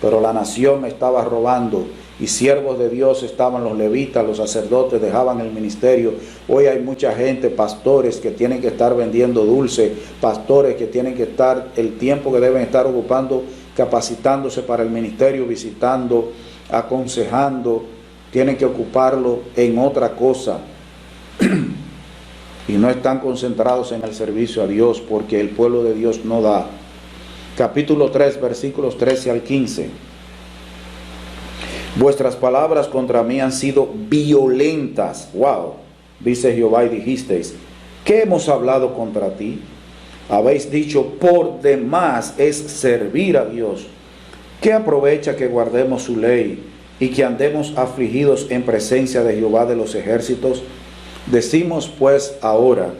Pero la nación estaba robando y siervos de Dios estaban los levitas, los sacerdotes dejaban el ministerio. Hoy hay mucha gente, pastores que tienen que estar vendiendo dulce, pastores que tienen que estar el tiempo que deben estar ocupando, capacitándose para el ministerio, visitando, aconsejando, tienen que ocuparlo en otra cosa. Y no están concentrados en el servicio a Dios, porque el pueblo de Dios no da. Capítulo 3, versículos 13 al 15. Vuestras palabras contra mí han sido violentas. Wow, dice Jehová, y dijisteis, ¿qué hemos hablado contra ti? Habéis dicho, por demás es servir a Dios. ¿Qué aprovecha que guardemos su ley y que andemos afligidos en presencia de Jehová de los ejércitos? Decimos pues ahora,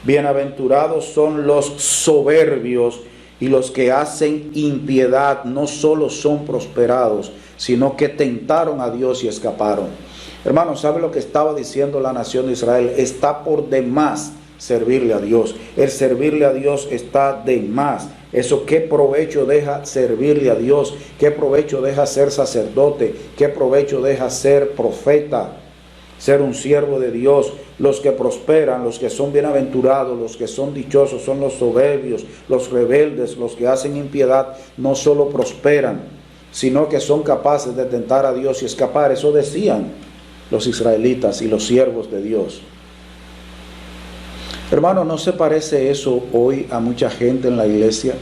bienaventurados son los soberbios, y los que hacen impiedad no solo son prosperados, sino que tentaron a Dios y escaparon. Hermanos, ¿sabe lo que estaba diciendo la nación de Israel? Está por demás servirle a Dios. El servirle a Dios está de más. Eso, ¿qué provecho deja servirle a Dios? ¿Qué provecho deja ser sacerdote? ¿Qué provecho deja ser profeta? Ser un siervo de Dios. Los que prosperan, los que son bienaventurados, los que son dichosos son los soberbios, los rebeldes, los que hacen impiedad, no solo prosperan, sino que son capaces de tentar a Dios y escapar. Eso decían los israelitas y los siervos de Dios. Hermano, ¿no se parece eso hoy a mucha gente en la iglesia?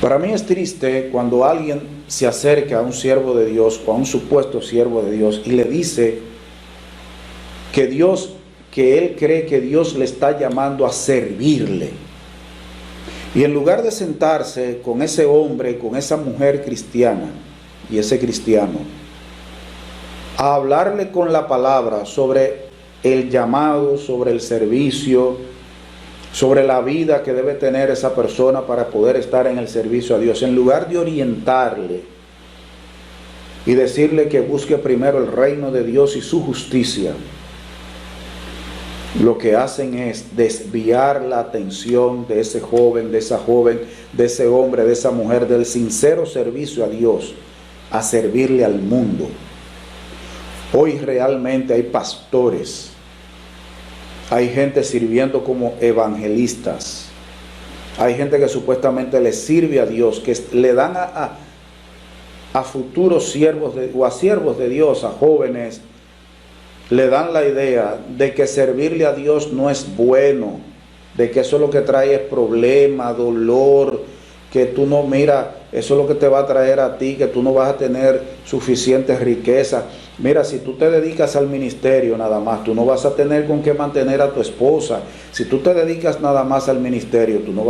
Para mí es triste cuando alguien se acerca a un siervo de Dios o a un supuesto siervo de Dios y le dice que él cree que Dios le está llamando a servirle. Y en lugar de sentarse con ese hombre, con esa mujer cristiana y ese cristiano, a hablarle con la palabra sobre el llamado, sobre el servicio, sobre la vida que debe tener esa persona para poder estar en el servicio a Dios, en lugar de orientarle y decirle que busque primero el reino de Dios y su justicia, lo que hacen es desviar la atención de ese joven, de esa joven, de ese hombre, de esa mujer, del sincero servicio a Dios, a servirle al mundo. Hoy realmente hay pastores, hay gente sirviendo como evangelistas, hay gente que supuestamente le sirve a Dios, que le dan a futuros siervos o a siervos de Dios, a jóvenes, le dan la idea de que servirle a Dios no es bueno, de que eso lo que trae es problema, dolor, que tú no, mira, eso es lo que te va a traer a ti, que tú no vas a tener suficiente riqueza. Mira, si tú te dedicas al ministerio nada más, tú no vas a tener con qué mantener a tu esposa. Si tú te dedicas nada más al ministerio, tú no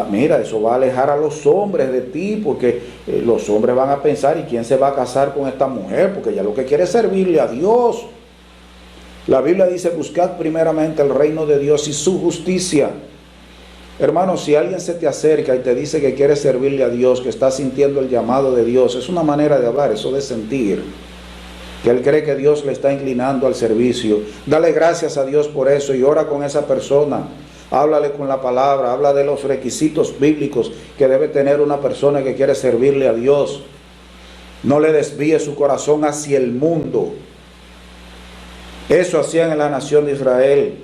mira, eso va a alejar a los hombres de ti, porque los hombres van a pensar, ¿y quién se va a casar con esta mujer? Porque ella lo que quiere es servirle a Dios. La Biblia dice, buscad primeramente el reino de Dios y su justicia. Hermano, si alguien se te acerca y te dice que quiere servirle a Dios, que está sintiendo el llamado de Dios, es una manera de hablar, eso de sentir, que él cree que Dios le está inclinando al servicio. Dale gracias a Dios por eso y ora con esa persona. Háblale con la palabra, habla de los requisitos bíblicos que debe tener una persona que quiere servirle a Dios. No le desvíe su corazón hacia el mundo. Eso hacían en la nación de Israel.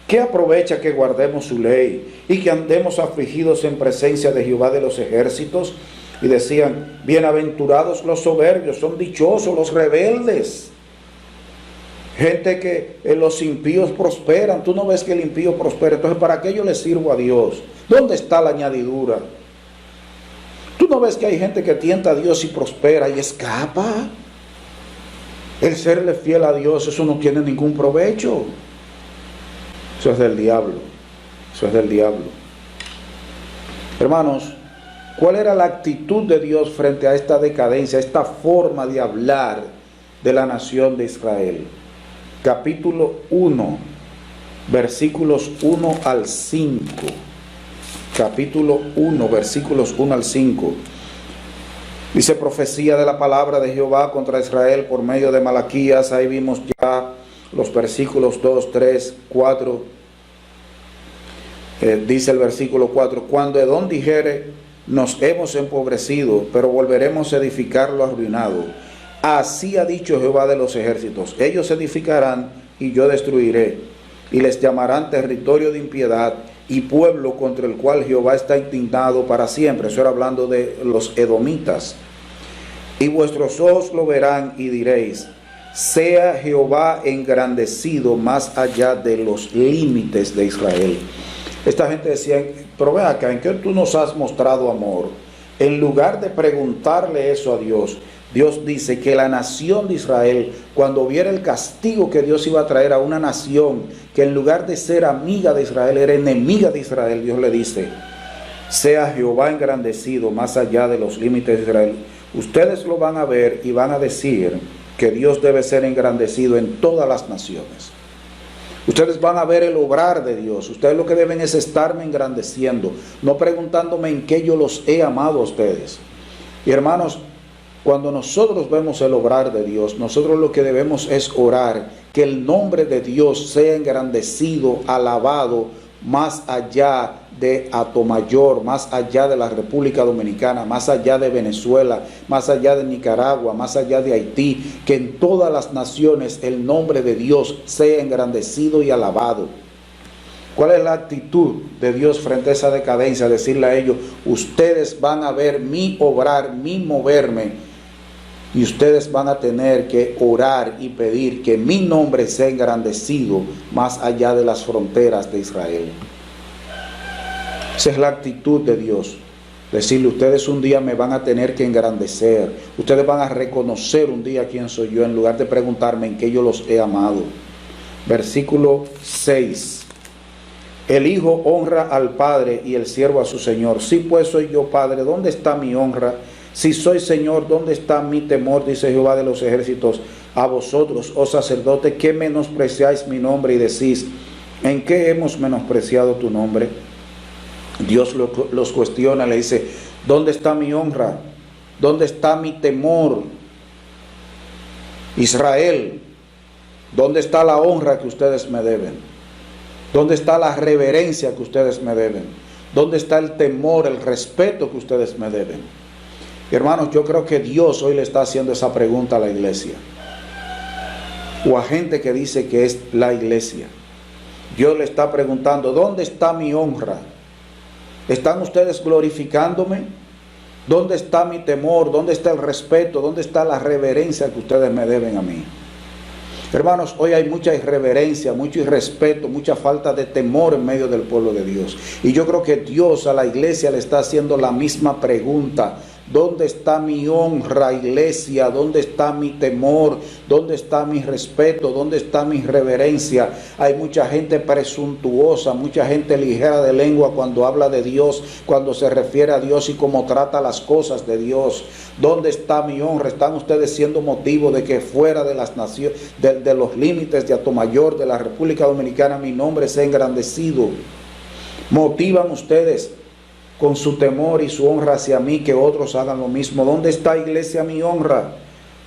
¿Qué aprovecha que guardemos su ley y que andemos afligidos en presencia de Jehová de los ejércitos? Y decían, bienaventurados los soberbios, son dichosos los rebeldes. Gente que los impíos prosperan. Tú no ves que el impío prospera. Entonces, ¿para qué yo le sirvo a Dios? ¿Dónde está la añadidura? Tú no ves que hay gente que tienta a Dios y prospera y escapa. El serle fiel a Dios, eso no tiene ningún provecho. Eso es del diablo. Eso es del diablo. Hermanos, ¿cuál era la actitud de Dios frente a esta decadencia, a esta forma de hablar de la nación de Israel? Capítulo 1, versículos 1 al 5. Capítulo 1, versículos 1 al 5. Dice, profecía de la palabra de Jehová contra Israel por medio de Malaquías. Ahí vimos ya los versículos 2, 3, 4. Dice el versículo 4, cuando Edom dijere, nos hemos empobrecido, pero volveremos a edificar lo arruinado. Así ha dicho Jehová de los ejércitos, ellos edificarán y yo destruiré, y les llamarán territorio de impiedad y pueblo contra el cual Jehová está indignado para siempre. Eso era hablando de los edomitas. Y vuestros ojos lo verán y diréis, sea Jehová engrandecido más allá de los límites de Israel. Esta gente decía, pero ven acá, ¿en qué tú nos has mostrado amor? En lugar de preguntarle eso a Dios, Dios dice que la nación de Israel, cuando viera el castigo que Dios iba a traer a una nación que en lugar de ser amiga de Israel, era enemiga de Israel, Dios le dice, sea Jehová engrandecido más allá de los límites de Israel. Ustedes lo van a ver y van a decir que Dios debe ser engrandecido en todas las naciones. Ustedes van a ver el obrar de Dios. Ustedes lo que deben es estarme engrandeciendo, no preguntándome en qué yo los he amado a ustedes. Y hermanos, cuando nosotros vemos el obrar de Dios, nosotros lo que debemos es orar que el nombre de Dios sea engrandecido, alabado, más allá de Atomayor, más allá de la República Dominicana, más allá de Venezuela, más allá de Nicaragua, más allá de Haití, que en todas las naciones el nombre de Dios sea engrandecido y alabado. ¿Cuál es la actitud de Dios frente a esa decadencia? Decirle a ellos, ustedes van a ver mi obrar, mi moverme, y ustedes van a tener que orar y pedir que mi nombre sea engrandecido más allá de las fronteras de Israel. Esa es la actitud de Dios. Decirle, ustedes un día me van a tener que engrandecer. Ustedes van a reconocer un día quién soy yo, en lugar de preguntarme en qué yo los he amado. Versículo 6. El hijo honra al padre y el siervo a su señor. Si pues soy yo padre, ¿dónde está mi honra? Si soy Señor, ¿dónde está mi temor? Dice Jehová de los ejércitos. A vosotros, oh sacerdotes, que menospreciáis mi nombre y decís, ¿en qué hemos menospreciado tu nombre? Dios los cuestiona, le dice, ¿dónde está mi honra? ¿Dónde está mi temor? Israel, ¿dónde está la honra que ustedes me deben? ¿Dónde está la reverencia que ustedes me deben? ¿Dónde está el temor, el respeto que ustedes me deben? Hermanos, yo creo que Dios hoy le está haciendo esa pregunta a la iglesia, o a gente que dice que es la iglesia. Dios le está preguntando, ¿dónde está mi honra? ¿Están ustedes glorificándome? ¿Dónde está mi temor? ¿Dónde está el respeto? ¿Dónde está la reverencia que ustedes me deben a mí? Hermanos, hoy hay mucha irreverencia, mucho irrespeto, mucha falta de temor en medio del pueblo de Dios. Y yo creo que Dios a la iglesia le está haciendo la misma pregunta. ¿Dónde está mi honra, iglesia? ¿Dónde está mi temor? ¿Dónde está mi respeto? ¿Dónde está mi reverencia? Hay mucha gente presuntuosa, mucha gente ligera de lengua cuando habla de Dios, cuando se refiere a Dios y cómo trata las cosas de Dios. ¿Dónde está mi honra? ¿Están ustedes siendo motivo de que fuera de las naciones, de los límites de Atomayor, de la República Dominicana, mi nombre sea engrandecido? ¿Motivan ustedes con su temor y su honra hacia mí que otros hagan lo mismo? ¿Dónde está, iglesia, mi honra?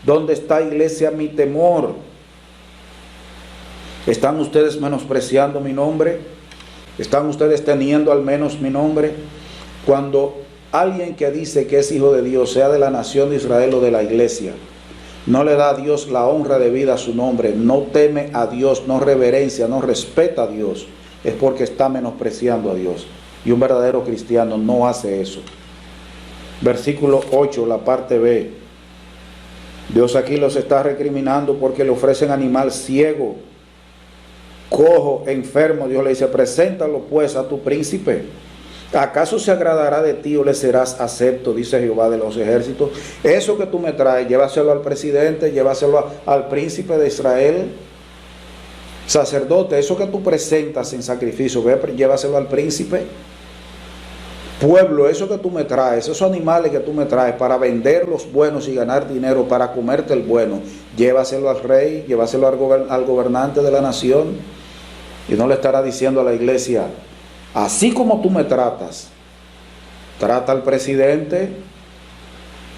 ¿Dónde está, iglesia, mi temor? ¿Están ustedes menospreciando mi nombre? ¿Están ustedes teniendo al menos mi nombre? Cuando alguien que dice que es hijo de Dios, sea de la nación de Israel o de la iglesia, no le da a Dios la honra debida a su nombre, no teme a Dios, no reverencia, no respeta a Dios, es porque está menospreciando a Dios. Y un verdadero cristiano no hace eso. Versículo 8, la parte B. Dios aquí los está recriminando porque le ofrecen animal ciego, cojo, enfermo. Dios le dice, preséntalo pues a tu príncipe. ¿Acaso se agradará de ti o le serás acepto? Dice Jehová de los ejércitos. Eso que tú me traes, llévaselo al presidente, llévaselo al príncipe de Israel. Sacerdote, eso que tú presentas en sacrificio, llévaselo al príncipe. Pueblo, eso que tú me traes, esos animales que tú me traes para vender los buenos y ganar dinero para comerte el bueno, llévaselo al rey, llévaselo al gobernante de la nación. Y no le estará diciendo a la iglesia, así como tú me tratas, trata al presidente,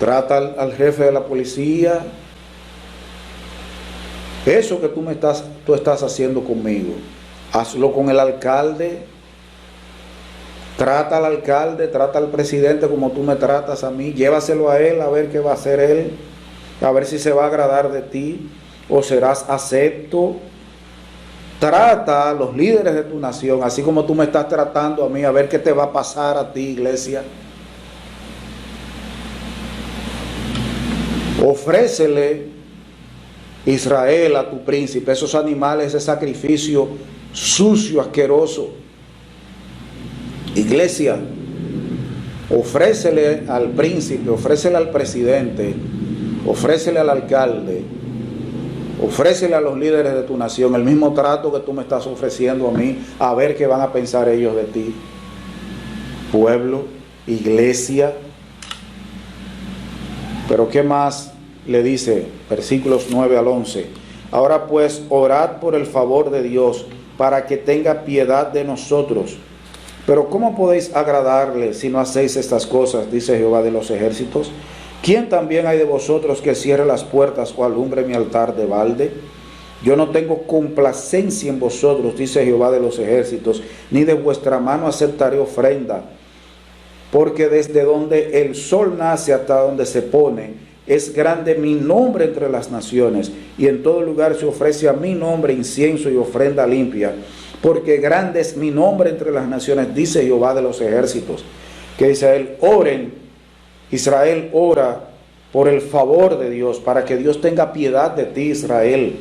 trata al jefe de la policía. Eso que tú estás haciendo conmigo, hazlo con el alcalde, Trata al alcalde, trata al presidente como tú me tratas a mí. Llévaselo a él a ver qué va a hacer él, a ver si se va a agradar de ti o serás acepto. Trata a los líderes de tu nación, así como tú me estás tratando a mí, a ver qué te va a pasar a ti, iglesia. Ofrécele, Israel, a tu príncipe esos animales de sacrificio sucio, asqueroso. Iglesia, ofrécele al príncipe, ofrécele al presidente, ofrécele al alcalde, ofrécele a los líderes de tu nación el mismo trato que tú me estás ofreciendo a mí, a ver qué van a pensar ellos de ti. Pueblo, iglesia. Pero ¿qué más le dice? Versículos 9 al 11. Ahora pues, orad por el favor de Dios, para que tenga piedad de nosotros. Pero ¿cómo podéis agradarle si no hacéis estas cosas? Dice Jehová de los ejércitos. ¿Quién también hay de vosotros que cierre las puertas o alumbre mi altar de balde? Yo no tengo complacencia en vosotros, dice Jehová de los ejércitos, ni de vuestra mano aceptaré ofrenda. Porque desde donde el sol nace hasta donde se pone, es grande mi nombre entre las naciones, y en todo lugar se ofrece a mi nombre incienso y ofrenda limpia. Porque grande es mi nombre entre las naciones, dice Jehová de los ejércitos. Que dice él, oren, Israel ora por el favor de Dios, para que Dios tenga piedad de ti, Israel.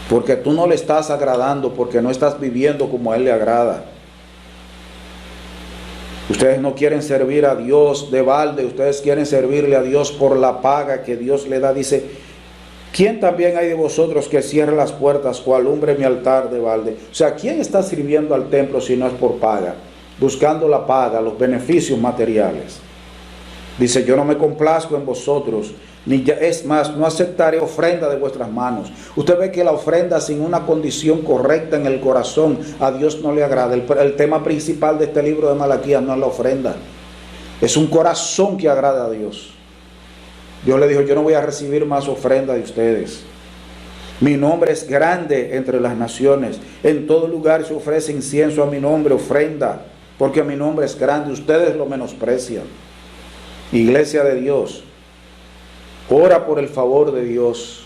Porque tú no le estás agradando, porque no estás viviendo como a él le agrada. Ustedes no quieren servir a Dios de balde, ustedes quieren servirle a Dios por la paga que Dios le da. Dice, ¿quién también hay de vosotros que cierre las puertas o alumbre mi altar de balde? O sea, ¿quién está sirviendo al templo si no es por paga? Buscando la paga, los beneficios materiales. Dice, yo no me complazco en vosotros, ni ya, es más, no aceptaré ofrenda de vuestras manos. Usted ve que la ofrenda sin una condición correcta en el corazón a Dios no le agrada. El tema principal de este libro de Malaquías no es la ofrenda, es un corazón que agrada a Dios. Dios le dijo, yo no voy a recibir más ofrenda de ustedes. Mi nombre es grande entre las naciones. En todo lugar se ofrece incienso a mi nombre, ofrenda, porque mi nombre es grande. Ustedes lo menosprecian. Iglesia de Dios, ora por el favor de Dios.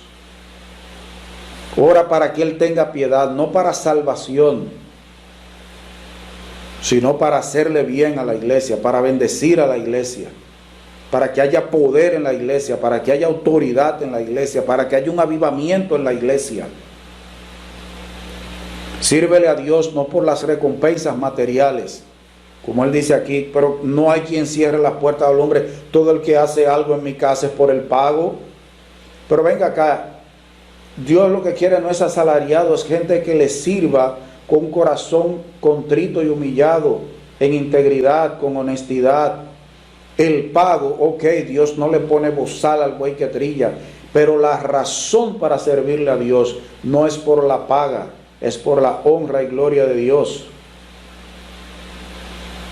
Ora para que Él tenga piedad, no para salvación, sino para hacerle bien a la iglesia, para bendecir a la iglesia, para que haya poder en la iglesia, para que haya autoridad en la iglesia, para que haya un avivamiento en la iglesia. Sírvele a Dios no por las recompensas materiales, como él dice aquí, pero no hay quien cierre las puertas al hombre. Todo el que hace algo en mi casa es por el pago. Pero venga acá, Dios lo que quiere no es asalariado, es gente que le sirva con un corazón contrito y humillado, en integridad, con honestidad. El pago, ok, Dios no le pone bozal al buey que trilla, pero la razón para servirle a Dios no es por la paga, es por la honra y gloria de Dios.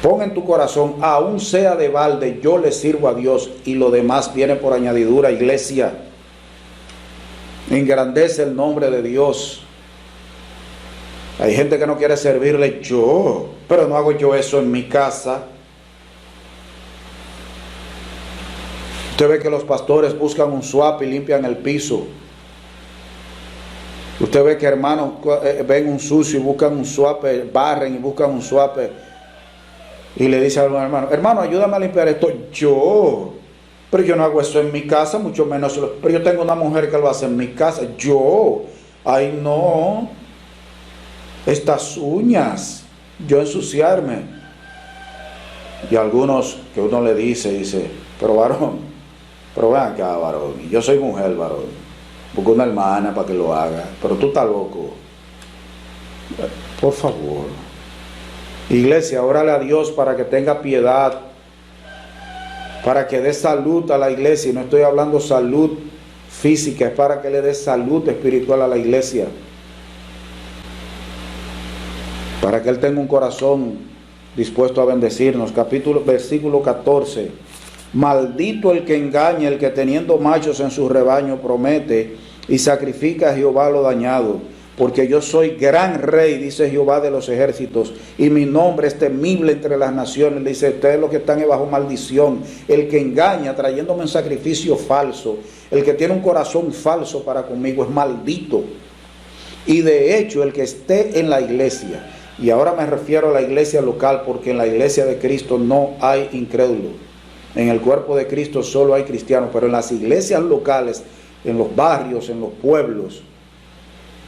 Pon en tu corazón, aún sea de balde, yo le sirvo a Dios, y lo demás viene por añadidura, iglesia. Engrandece el nombre de Dios. Hay gente que no quiere servirle yo, pero no hago yo eso en mi casa. Usted ve que los pastores buscan un swap y limpian el piso. Usted ve que hermanos ven un sucio y buscan un swap, barren y buscan un swap. Y le dice a algún hermano, hermano, ayúdame a limpiar esto. Yo, pero yo no hago eso en mi casa, mucho menos. Pero yo tengo una mujer que lo hace en mi casa. Yo, ay no, estas uñas, yo ensuciarme. Y algunos que uno le dice, pero varón, pero ven acá, varón, yo soy mujer, varón, busca una hermana para que lo haga, pero tú estás loco. Por favor. Iglesia, órale a Dios para que tenga piedad, para que dé salud a la iglesia. Y no estoy hablando salud física, es para que le dé salud espiritual a la iglesia, para que Él tenga un corazón dispuesto a bendecirnos. Versículo 14. Maldito el que engaña, el que teniendo machos en su rebaño promete y sacrifica a Jehová lo dañado. porque yo soy gran rey, dice Jehová de los ejércitos, y mi nombre es temible entre las naciones. Dice, ustedes los que están bajo maldición, el que engaña trayéndome un sacrificio falso, el que tiene un corazón falso para conmigo es maldito. Y de hecho el que esté en la iglesia, y ahora me refiero a la iglesia local, porque en la iglesia de Cristo no hay incrédulos, en el cuerpo de Cristo solo hay cristianos, pero en las iglesias locales, en los barrios, en los pueblos,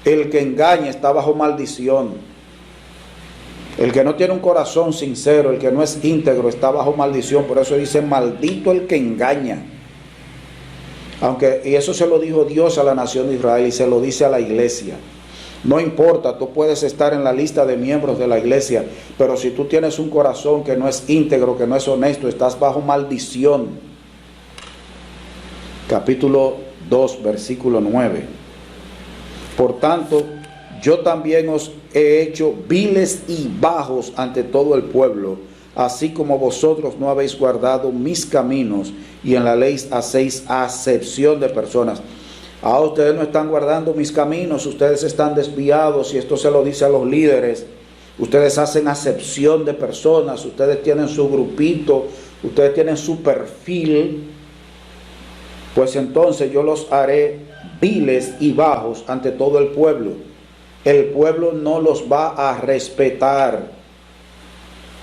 el que engaña está bajo maldición. El que no tiene un corazón sincero, el que no es íntegro, está bajo maldición. Por eso dice, maldito el que engaña. Y eso se lo dijo Dios a la nación de Israel y se lo dice a la iglesia. No importa, tú puedes estar en la lista de miembros de la iglesia, pero si tú tienes un corazón que no es íntegro, que no es honesto, estás bajo maldición. Capítulo 2, versículo 9. Por tanto, yo también os he hecho viles y bajos ante todo el pueblo, así como vosotros no habéis guardado mis caminos, y en la ley hacéis acepción de personas. Ahora ustedes no están guardando mis caminos, ustedes están desviados, y esto se lo dice a los líderes. Ustedes hacen acepción de personas, ustedes tienen su grupito, ustedes tienen su perfil. Pues entonces yo los haré viles y bajos ante todo el pueblo. El pueblo no los va a respetar.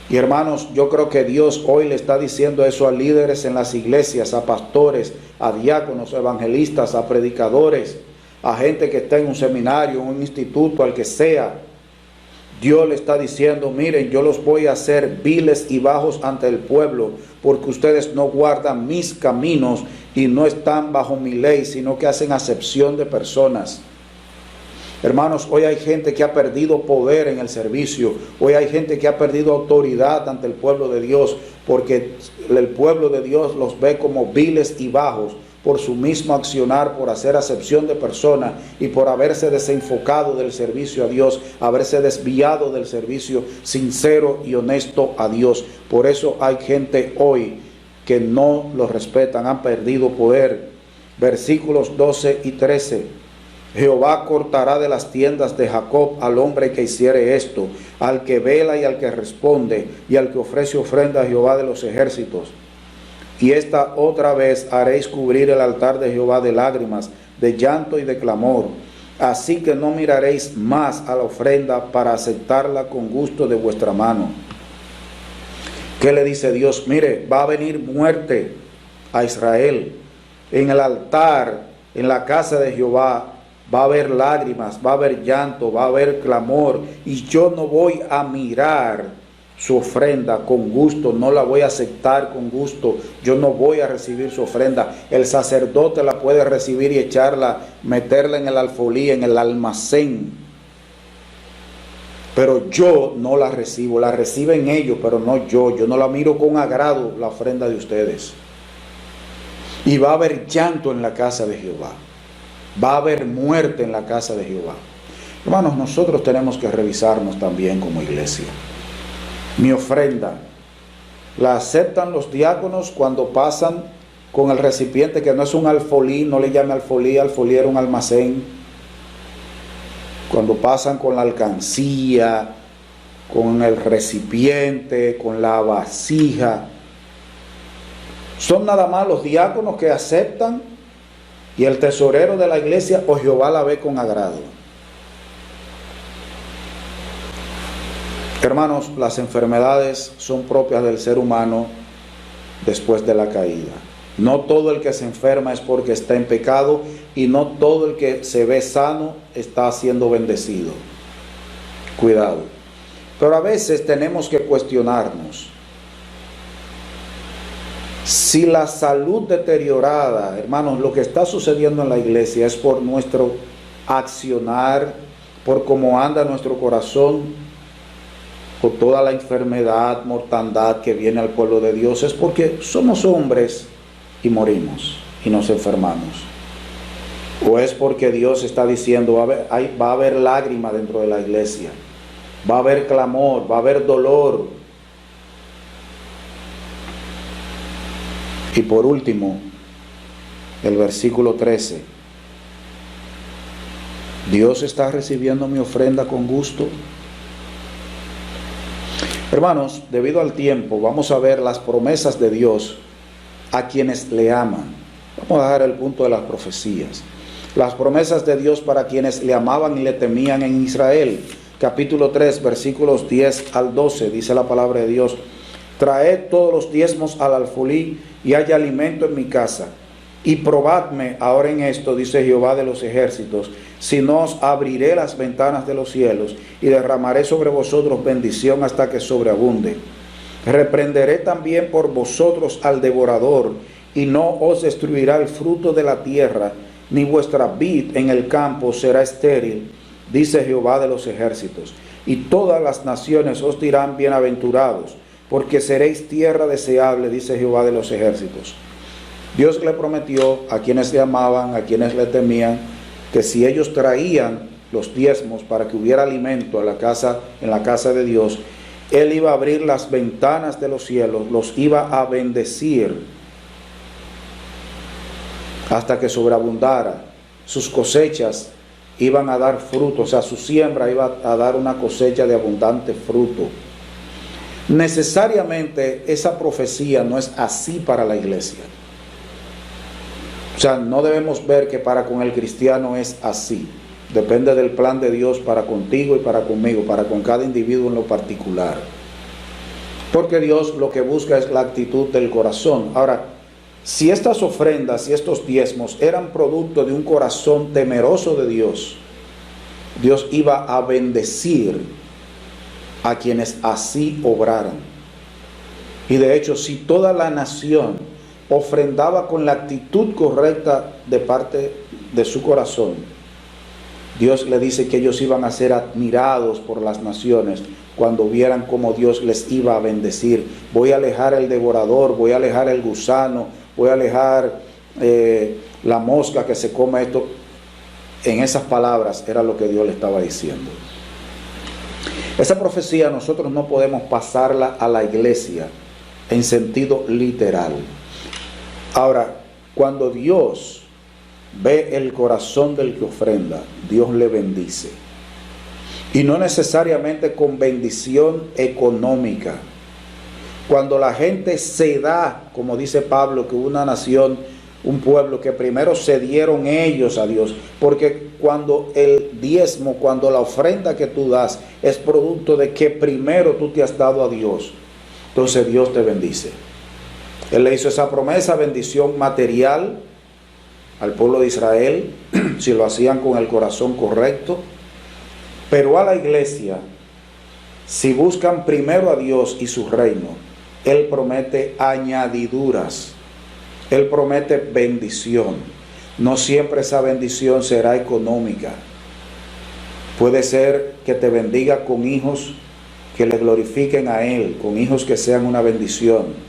Y hermanos, yo creo que Dios hoy le está diciendo eso a líderes en las iglesias, a pastores, a diáconos, a evangelistas, a predicadores, a gente que está en un seminario, en un instituto, al que sea. Dios le está diciendo, miren, yo los voy a hacer viles y bajos ante el pueblo, porque ustedes no guardan mis caminos y no están bajo mi ley, sino que hacen acepción de personas. Hermanos, hoy hay gente que ha perdido poder en el servicio, hoy hay gente que ha perdido autoridad ante el pueblo de Dios, porque el pueblo de Dios los ve como viles y bajos por su mismo accionar, por hacer acepción de personas y por haberse desenfocado del servicio a Dios, haberse desviado del servicio sincero y honesto a Dios. Por eso hay gente hoy que no los respetan, han perdido poder. Versículos 12 y 13. Jehová cortará de las tiendas de Jacob al hombre que hiciere esto, al que vela y al que responde, y al que ofrece ofrenda a Jehová de los ejércitos. Y esta otra vez haréis cubrir el altar de Jehová de lágrimas, de llanto y de clamor. Así que no miraréis más a la ofrenda para aceptarla con gusto de vuestra mano. ¿Qué le dice Dios? Mire, va a venir muerte a Israel. En el altar, en la casa de Jehová, va a haber lágrimas, va a haber llanto, va a haber clamor, y yo no voy a mirar su ofrenda con gusto, no la voy a aceptar con gusto, yo no voy a recibir su ofrenda. El sacerdote la puede recibir y echarla, meterla en el alfolí, en el almacén, pero yo no la recibo, la reciben ellos, pero no yo no la miro con agrado, la ofrenda de ustedes. Y va a haber llanto en la casa de Jehová. Va a haber muerte en la casa de Jehová. Hermanos, nosotros tenemos que revisarnos también como iglesia. Mi ofrenda, ¿la aceptan los diáconos cuando pasan con el recipiente que no es un alfolí? No le llame alfolí, alfolí era un almacén. Cuando pasan con la alcancía, con el recipiente, con la vasija. ¿Son nada más los diáconos que aceptan y el tesorero de la iglesia, o Jehová la ve con agrado? Hermanos, las enfermedades son propias del ser humano después de la caída. No todo el que se enferma es porque está en pecado, y no todo el que se ve sano está siendo bendecido. Cuidado. Pero a veces tenemos que cuestionarnos. Si la salud deteriorada, hermanos, lo que está sucediendo en la iglesia es por nuestro accionar, por cómo anda nuestro corazón, por toda la enfermedad, mortandad que viene al pueblo de Dios, es porque somos hombres y morimos y nos enfermamos. O es porque Dios está diciendo, va a haber lágrima dentro de la iglesia, va a haber clamor, va a haber dolor. Y por último, el versículo 13. ¿Dios está recibiendo mi ofrenda con gusto? Hermanos, debido al tiempo, vamos a ver las promesas de Dios a quienes le aman. Vamos a dejar el punto de las profecías. Las promesas de Dios para quienes le amaban y le temían en Israel. Capítulo 3, versículos 10 al 12, dice la palabra de Dios: traed todos los diezmos al alfolí y haya alimento en mi casa. Y probadme ahora en esto, dice Jehová de los ejércitos, si no os abriré las ventanas de los cielos y derramaré sobre vosotros bendición hasta que sobreabunde. Reprenderé también por vosotros al devorador, y no os destruirá el fruto de la tierra, ni vuestra vid en el campo será estéril, dice Jehová de los ejércitos. Y todas las naciones os dirán bienaventurados, porque seréis tierra deseable, dice Jehová de los ejércitos. Dios le prometió a quienes le amaban, a quienes le temían, que si ellos traían los diezmos para que hubiera alimento en la casa de Dios, Él iba a abrir las ventanas de los cielos, los iba a bendecir hasta que sobreabundara. Sus cosechas iban a dar fruto, o sea, su siembra iba a dar una cosecha de abundante fruto. Necesariamente esa profecía no es así para la iglesia. O sea, no debemos ver que para con el cristiano es así. Depende del plan de Dios para contigo y para conmigo, para con cada individuo en lo particular. Porque Dios lo que busca es la actitud del corazón. Ahora, si estas ofrendas y estos diezmos eran producto de un corazón temeroso de Dios, Dios iba a bendecir a quienes así obraran. Y de hecho, si toda la nación ofrendaba con la actitud correcta de parte de su corazón, Dios le dice que ellos iban a ser admirados por las naciones cuando vieran cómo Dios les iba a bendecir. Voy a alejar el devorador, voy a alejar el gusano, voy a alejar la mosca que se come esto. En esas palabras era lo que Dios le estaba diciendo. Esa profecía nosotros no podemos pasarla a la iglesia en sentido literal. Ahora, cuando Dios ve el corazón del que ofrenda, Dios le bendice. Y no necesariamente con bendición económica. Cuando la gente se da, como dice Pablo, que una nación, un pueblo que primero se dieron ellos a Dios, porque cuando el diezmo, cuando la ofrenda que tú das es producto de que primero tú te has dado a Dios, entonces Dios te bendice. Él le hizo esa promesa, bendición material al pueblo de Israel, si lo hacían con el corazón correcto. Pero a la iglesia, si buscan primero a Dios y su reino, Él promete añadiduras. Él promete bendición. No siempre esa bendición será económica. Puede ser que te bendiga con hijos que le glorifiquen a Él, con hijos que sean una bendición.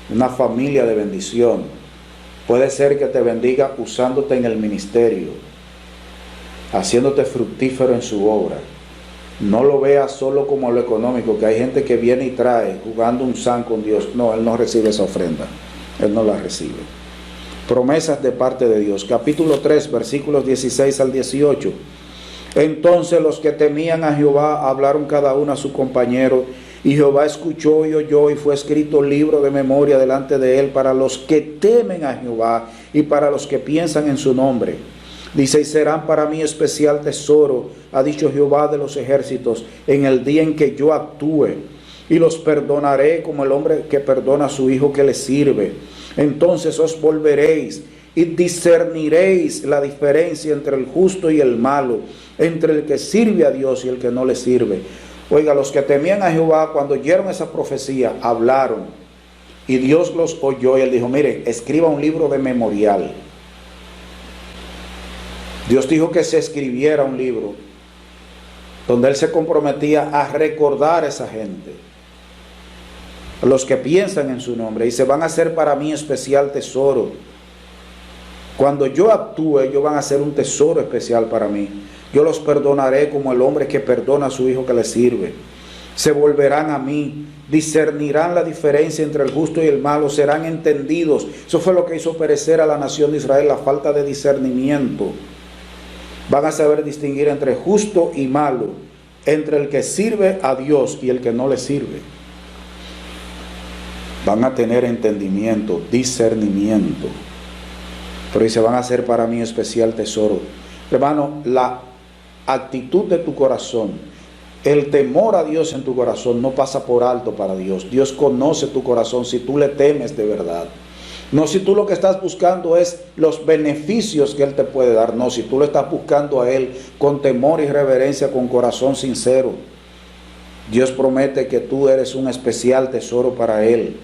Una familia de bendición. Puede ser que te bendiga usándote en el ministerio, haciéndote fructífero en su obra. No lo veas solo como lo económico, que hay gente que viene y trae jugando un san con Dios. No, Él no recibe esa ofrenda. Él no la recibe. Promesas de parte de Dios. Capítulo 3, versículos 16 al 18. Entonces los que temían a Jehová hablaron cada uno a su compañero, y Jehová escuchó y oyó, y fue escrito libro de memoria delante de él para los que temen a Jehová y para los que piensan en su nombre. Dice: y serán para mí especial tesoro, ha dicho Jehová de los ejércitos, en el día en que yo actúe, y los perdonaré como el hombre que perdona a su hijo que le sirve. Entonces os volveréis y discerniréis la diferencia entre el justo y el malo, entre el que sirve a Dios y el que no le sirve. Oiga, los que temían a Jehová, cuando oyeron esa profecía, hablaron, y Dios los oyó, y Él dijo: mire, escriba un libro de memorial. Dios dijo que se escribiera un libro donde Él se comprometía a recordar a esa gente, a los que piensan en su nombre, y se van a hacer para mí especial tesoro. Cuando yo actúe, ellos van a ser un tesoro especial para mí. Yo los perdonaré como el hombre que perdona a su hijo que le sirve. Se volverán a mí, discernirán la diferencia entre el justo y el malo, serán entendidos. Eso fue lo que hizo perecer a la nación de Israel, la falta de discernimiento. Van a saber distinguir entre justo y malo, entre el que sirve a Dios y el que no le sirve. Van a tener entendimiento, discernimiento. Pero dice, van a ser para mí especial tesoro. Hermano, la actitud de tu corazón, el temor a Dios en tu corazón no pasa por alto para Dios. Dios conoce tu corazón si tú le temes de verdad. No si tú lo que estás buscando es los beneficios que Él te puede dar. No, si tú lo estás buscando a Él con temor y reverencia, con corazón sincero. Dios promete que tú eres un especial tesoro para Él.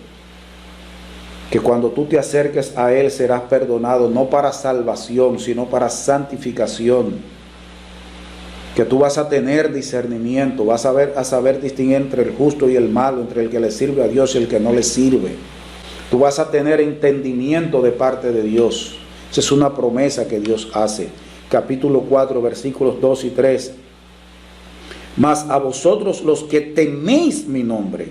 Que cuando tú te acerques a Él serás perdonado, no para salvación, sino para santificación. Que tú vas a tener discernimiento, vas a saber distinguir entre el justo y el malo, entre el que le sirve a Dios y el que no le sirve. Tú vas a tener entendimiento de parte de Dios. Esa es una promesa que Dios hace. Capítulo 4, versículos 2 y 3. Mas a vosotros los que teméis mi nombre,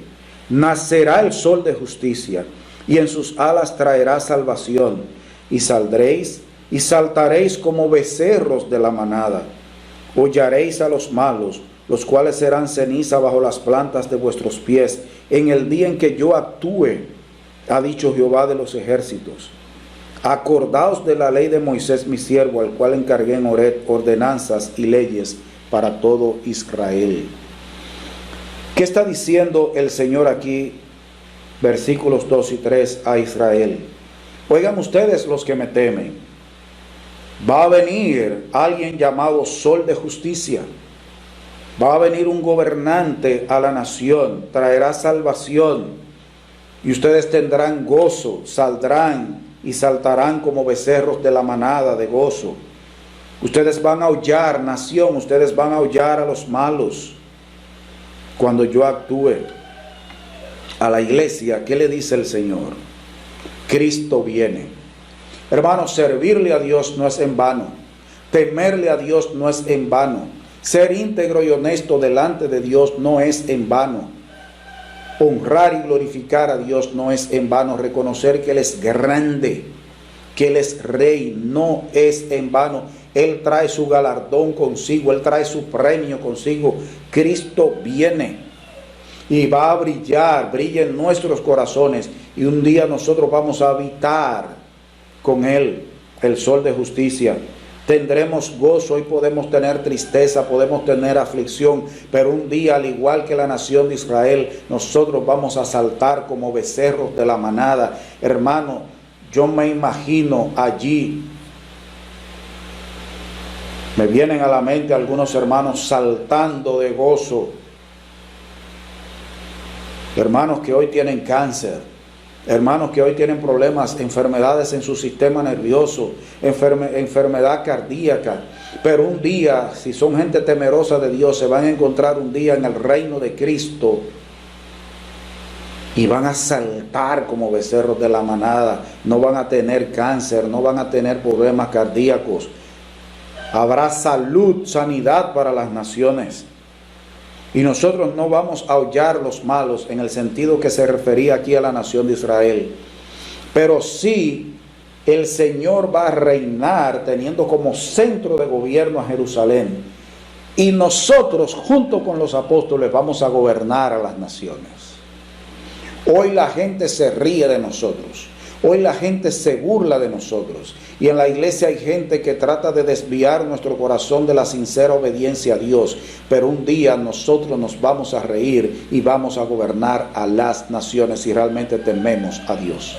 nacerá el sol de justicia, y en sus alas traerá salvación. Y saldréis y saltaréis como becerros de la manada. Hollaréis a los malos, los cuales serán ceniza bajo las plantas de vuestros pies, en el día en que yo actúe, ha dicho Jehová de los ejércitos. Acordaos de la ley de Moisés mi siervo, al cual encargué en Horeb ordenanzas y leyes para todo Israel. ¿Qué está diciendo el Señor aquí? Versículos 2 y 3 a Israel. Oigan ustedes los que me temen. Va a venir alguien llamado Sol de Justicia. Va a venir un gobernante a la nación. Traerá salvación. Y ustedes tendrán gozo, saldrán y saltarán como becerros de la manada de gozo. Ustedes van a aullar, nación, ustedes van a aullar a los malos. Cuando yo actúe. A la iglesia, ¿qué le dice el Señor? Cristo viene. Hermanos, servirle a Dios no es en vano. Temerle a Dios no es en vano. Ser íntegro y honesto delante de Dios no es en vano. Honrar y glorificar a Dios no es en vano. Reconocer que Él es grande, que Él es rey, no es en vano. Él trae su galardón consigo, Él trae su premio consigo. Cristo viene y va a brillar, brilla en nuestros corazones. Y un día nosotros vamos a habitar con Él, el sol de justicia. Tendremos gozo, hoy podemos tener tristeza, podemos tener aflicción, pero un día, al igual que la nación de Israel, nosotros vamos a saltar como becerros de la manada. Hermano, yo me imagino allí, me vienen a la mente algunos hermanos saltando de gozo. Hermanos que hoy tienen cáncer, hermanos que hoy tienen problemas, enfermedades en su sistema nervioso, enfermedad cardíaca. Pero un día, si son gente temerosa de Dios, se van a encontrar un día en el reino de Cristo y van a saltar como becerros de la manada. No van a tener cáncer, no van a tener problemas cardíacos. Habrá salud, sanidad para las naciones. Y nosotros no vamos a aullar los malos en el sentido que se refería aquí a la nación de Israel. Pero sí, el Señor va a reinar teniendo como centro de gobierno a Jerusalén. Y nosotros, junto con los apóstoles, vamos a gobernar a las naciones. Hoy la gente se ríe de nosotros. Hoy la gente se burla de nosotros. Y en la iglesia hay gente que trata de desviar nuestro corazón de la sincera obediencia a Dios. Pero un día nosotros nos vamos a reír y vamos a gobernar a las naciones si realmente tememos a Dios.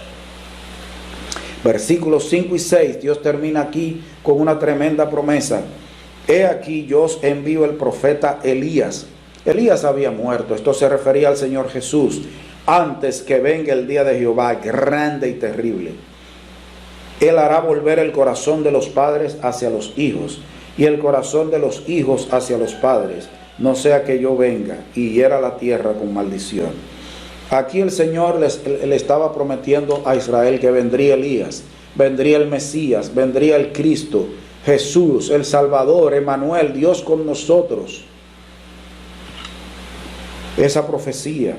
Versículos 5 y 6, Dios termina aquí con una tremenda promesa. He aquí yo os envío el profeta Elías. Elías había muerto, esto se refería al Señor Jesús. Antes que venga el día de Jehová, grande y terrible. Él hará volver el corazón de los padres hacia los hijos, y el corazón de los hijos hacia los padres, no sea que yo venga y hiera la tierra con maldición. Aquí el Señor le estaba prometiendo a Israel que vendría Elías, vendría el Mesías, vendría el Cristo, Jesús, el Salvador, Emmanuel, Dios con nosotros. Esa profecía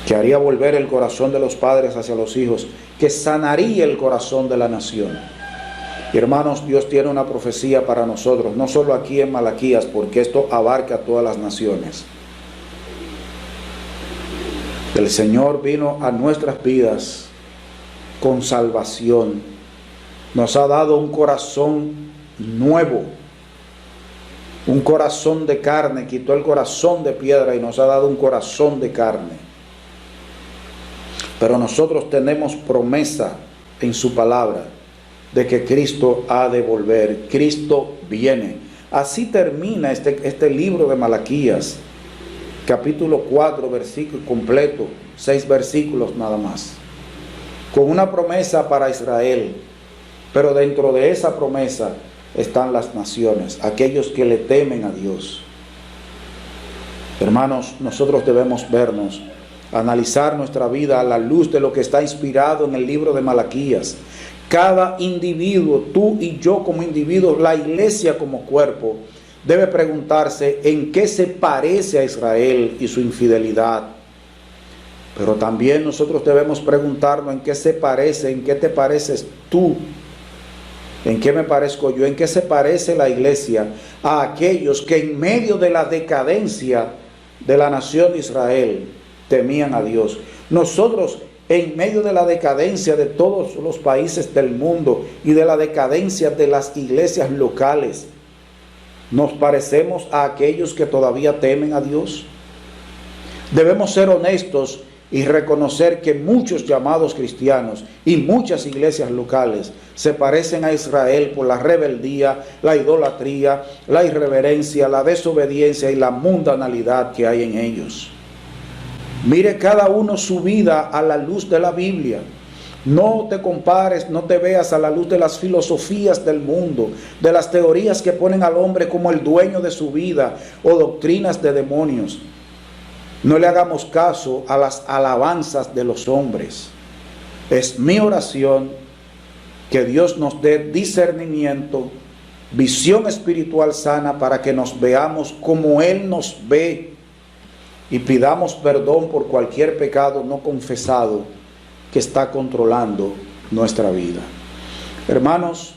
que haría volver el corazón de los padres hacia los hijos, que sanaría el corazón de la nación. Y hermanos, Dios tiene una profecía para nosotros, no solo aquí en Malaquías, porque esto abarca a todas las naciones. El Señor vino a nuestras vidas con salvación. Nos ha dado un corazón nuevo, un corazón de carne. Quitó el corazón de piedra y nos ha dado un corazón de carne. Pero nosotros tenemos promesa en su palabra de que Cristo ha de volver. Cristo viene. Así termina este libro de Malaquías, capítulo 4, versículo completo, 6 versículos nada más, con una promesa para Israel. Pero dentro de esa promesa están las naciones, aquellos que le temen a Dios. Hermanos, nosotros debemos vernos, analizar nuestra vida a la luz de lo que está inspirado en el libro de Malaquías. Cada individuo, tú y yo como individuos, la iglesia como cuerpo, debe preguntarse en qué se parece a Israel y su infidelidad. Pero también nosotros debemos preguntarnos en qué se parece, en qué te pareces tú, en qué me parezco yo, en qué se parece la iglesia a aquellos que en medio de la decadencia de la nación de Israel temían a Dios. Nosotros, en medio de la decadencia de todos los países del mundo y de la decadencia de las iglesias locales, ¿nos parecemos a aquellos que todavía temen a Dios? Debemos ser honestos y reconocer que muchos llamados cristianos y muchas iglesias locales se parecen a Israel por la rebeldía, la idolatría, la irreverencia, la desobediencia y la mundanalidad que hay en ellos. Mire cada uno su vida a la luz de la Biblia. No te compares, no te veas a la luz de las filosofías del mundo, de las teorías que ponen al hombre como el dueño de su vida o doctrinas de demonios. No le hagamos caso a las alabanzas de los hombres. Es mi oración que Dios nos dé discernimiento, visión espiritual sana para que nos veamos como Él nos ve y pidamos perdón por cualquier pecado no confesado que está controlando nuestra vida. Hermanos,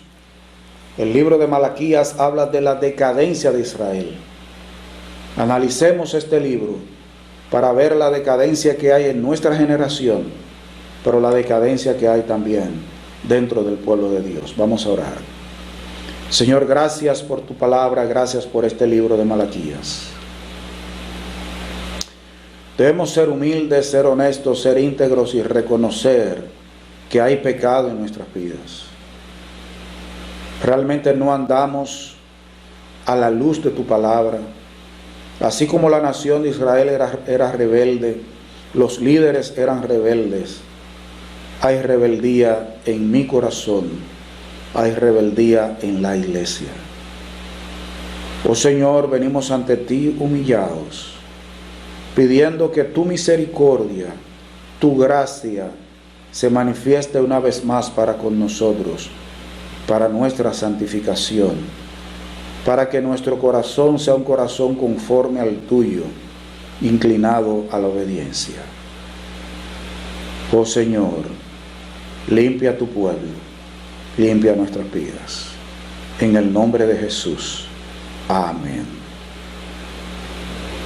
el libro de Malaquías habla de la decadencia de Israel. Analicemos este libro para ver la decadencia que hay en nuestra generación, pero la decadencia que hay también dentro del pueblo de Dios. Vamos a orar. Señor, gracias por tu palabra, gracias por este libro de Malaquías. Debemos ser humildes, ser honestos, ser íntegros y reconocer que hay pecado en nuestras vidas. Realmente no andamos a la luz de tu palabra. Así como la nación de Israel era rebelde, los líderes eran rebeldes. Hay rebeldía en mi corazón, hay rebeldía en la iglesia. Oh Señor, venimos ante ti humillados, pidiendo que tu misericordia, tu gracia, se manifieste una vez más para con nosotros, para nuestra santificación, para que nuestro corazón sea un corazón conforme al tuyo, inclinado a la obediencia. Oh Señor, limpia tu pueblo, limpia nuestras vidas. En el nombre de Jesús. Amén.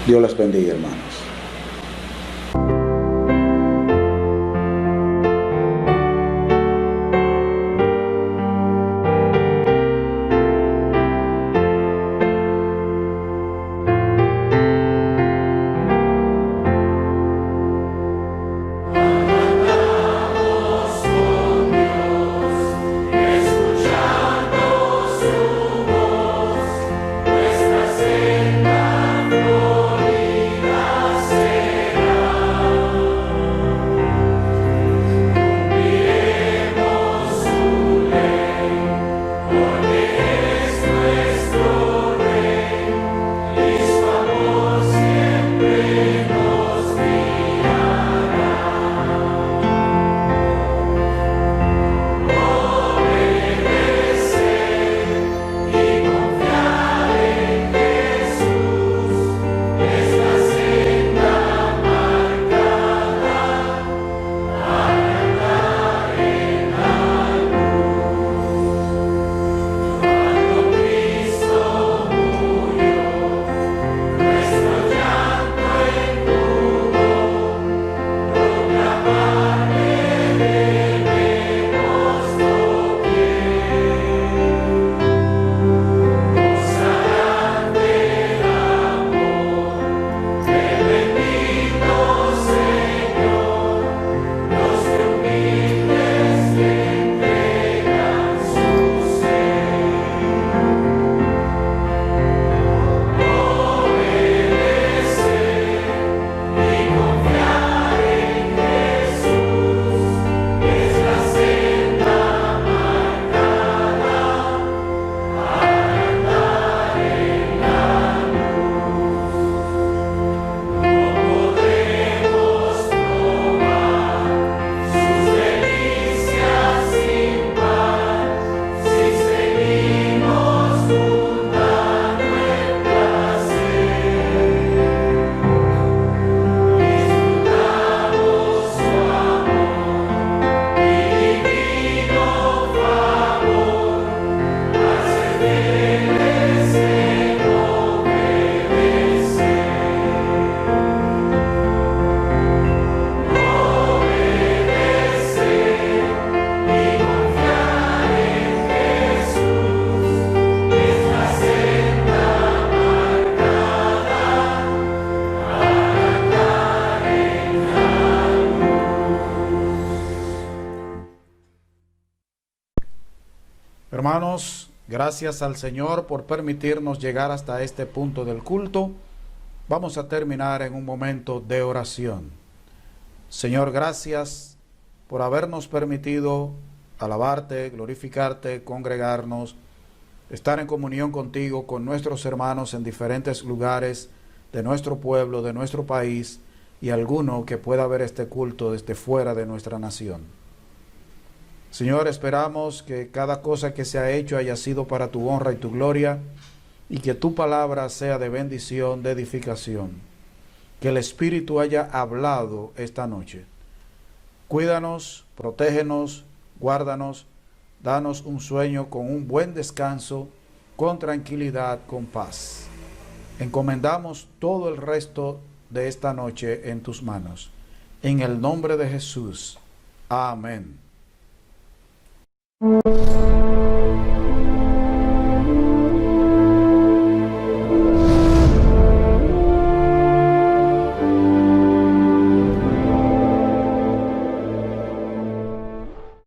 Dios les bendiga, hermanos. Hermanos, gracias al Señor por permitirnos llegar hasta este punto del culto. Vamos a terminar en un momento de oración. Señor, gracias por habernos permitido alabarte, glorificarte, congregarnos, estar en comunión contigo, con nuestros hermanos en diferentes lugares de nuestro pueblo, de nuestro país, y alguno que pueda ver este culto desde fuera de nuestra nación. Señor, esperamos que cada cosa que se ha hecho haya sido para tu honra y tu gloria, y que tu palabra sea de bendición, de edificación. Que el Espíritu haya hablado esta noche. Cuídanos, protégenos, guárdanos, danos un sueño con un buen descanso, con tranquilidad, con paz. Encomendamos todo el resto de esta noche en tus manos. En el nombre de Jesús. Amén.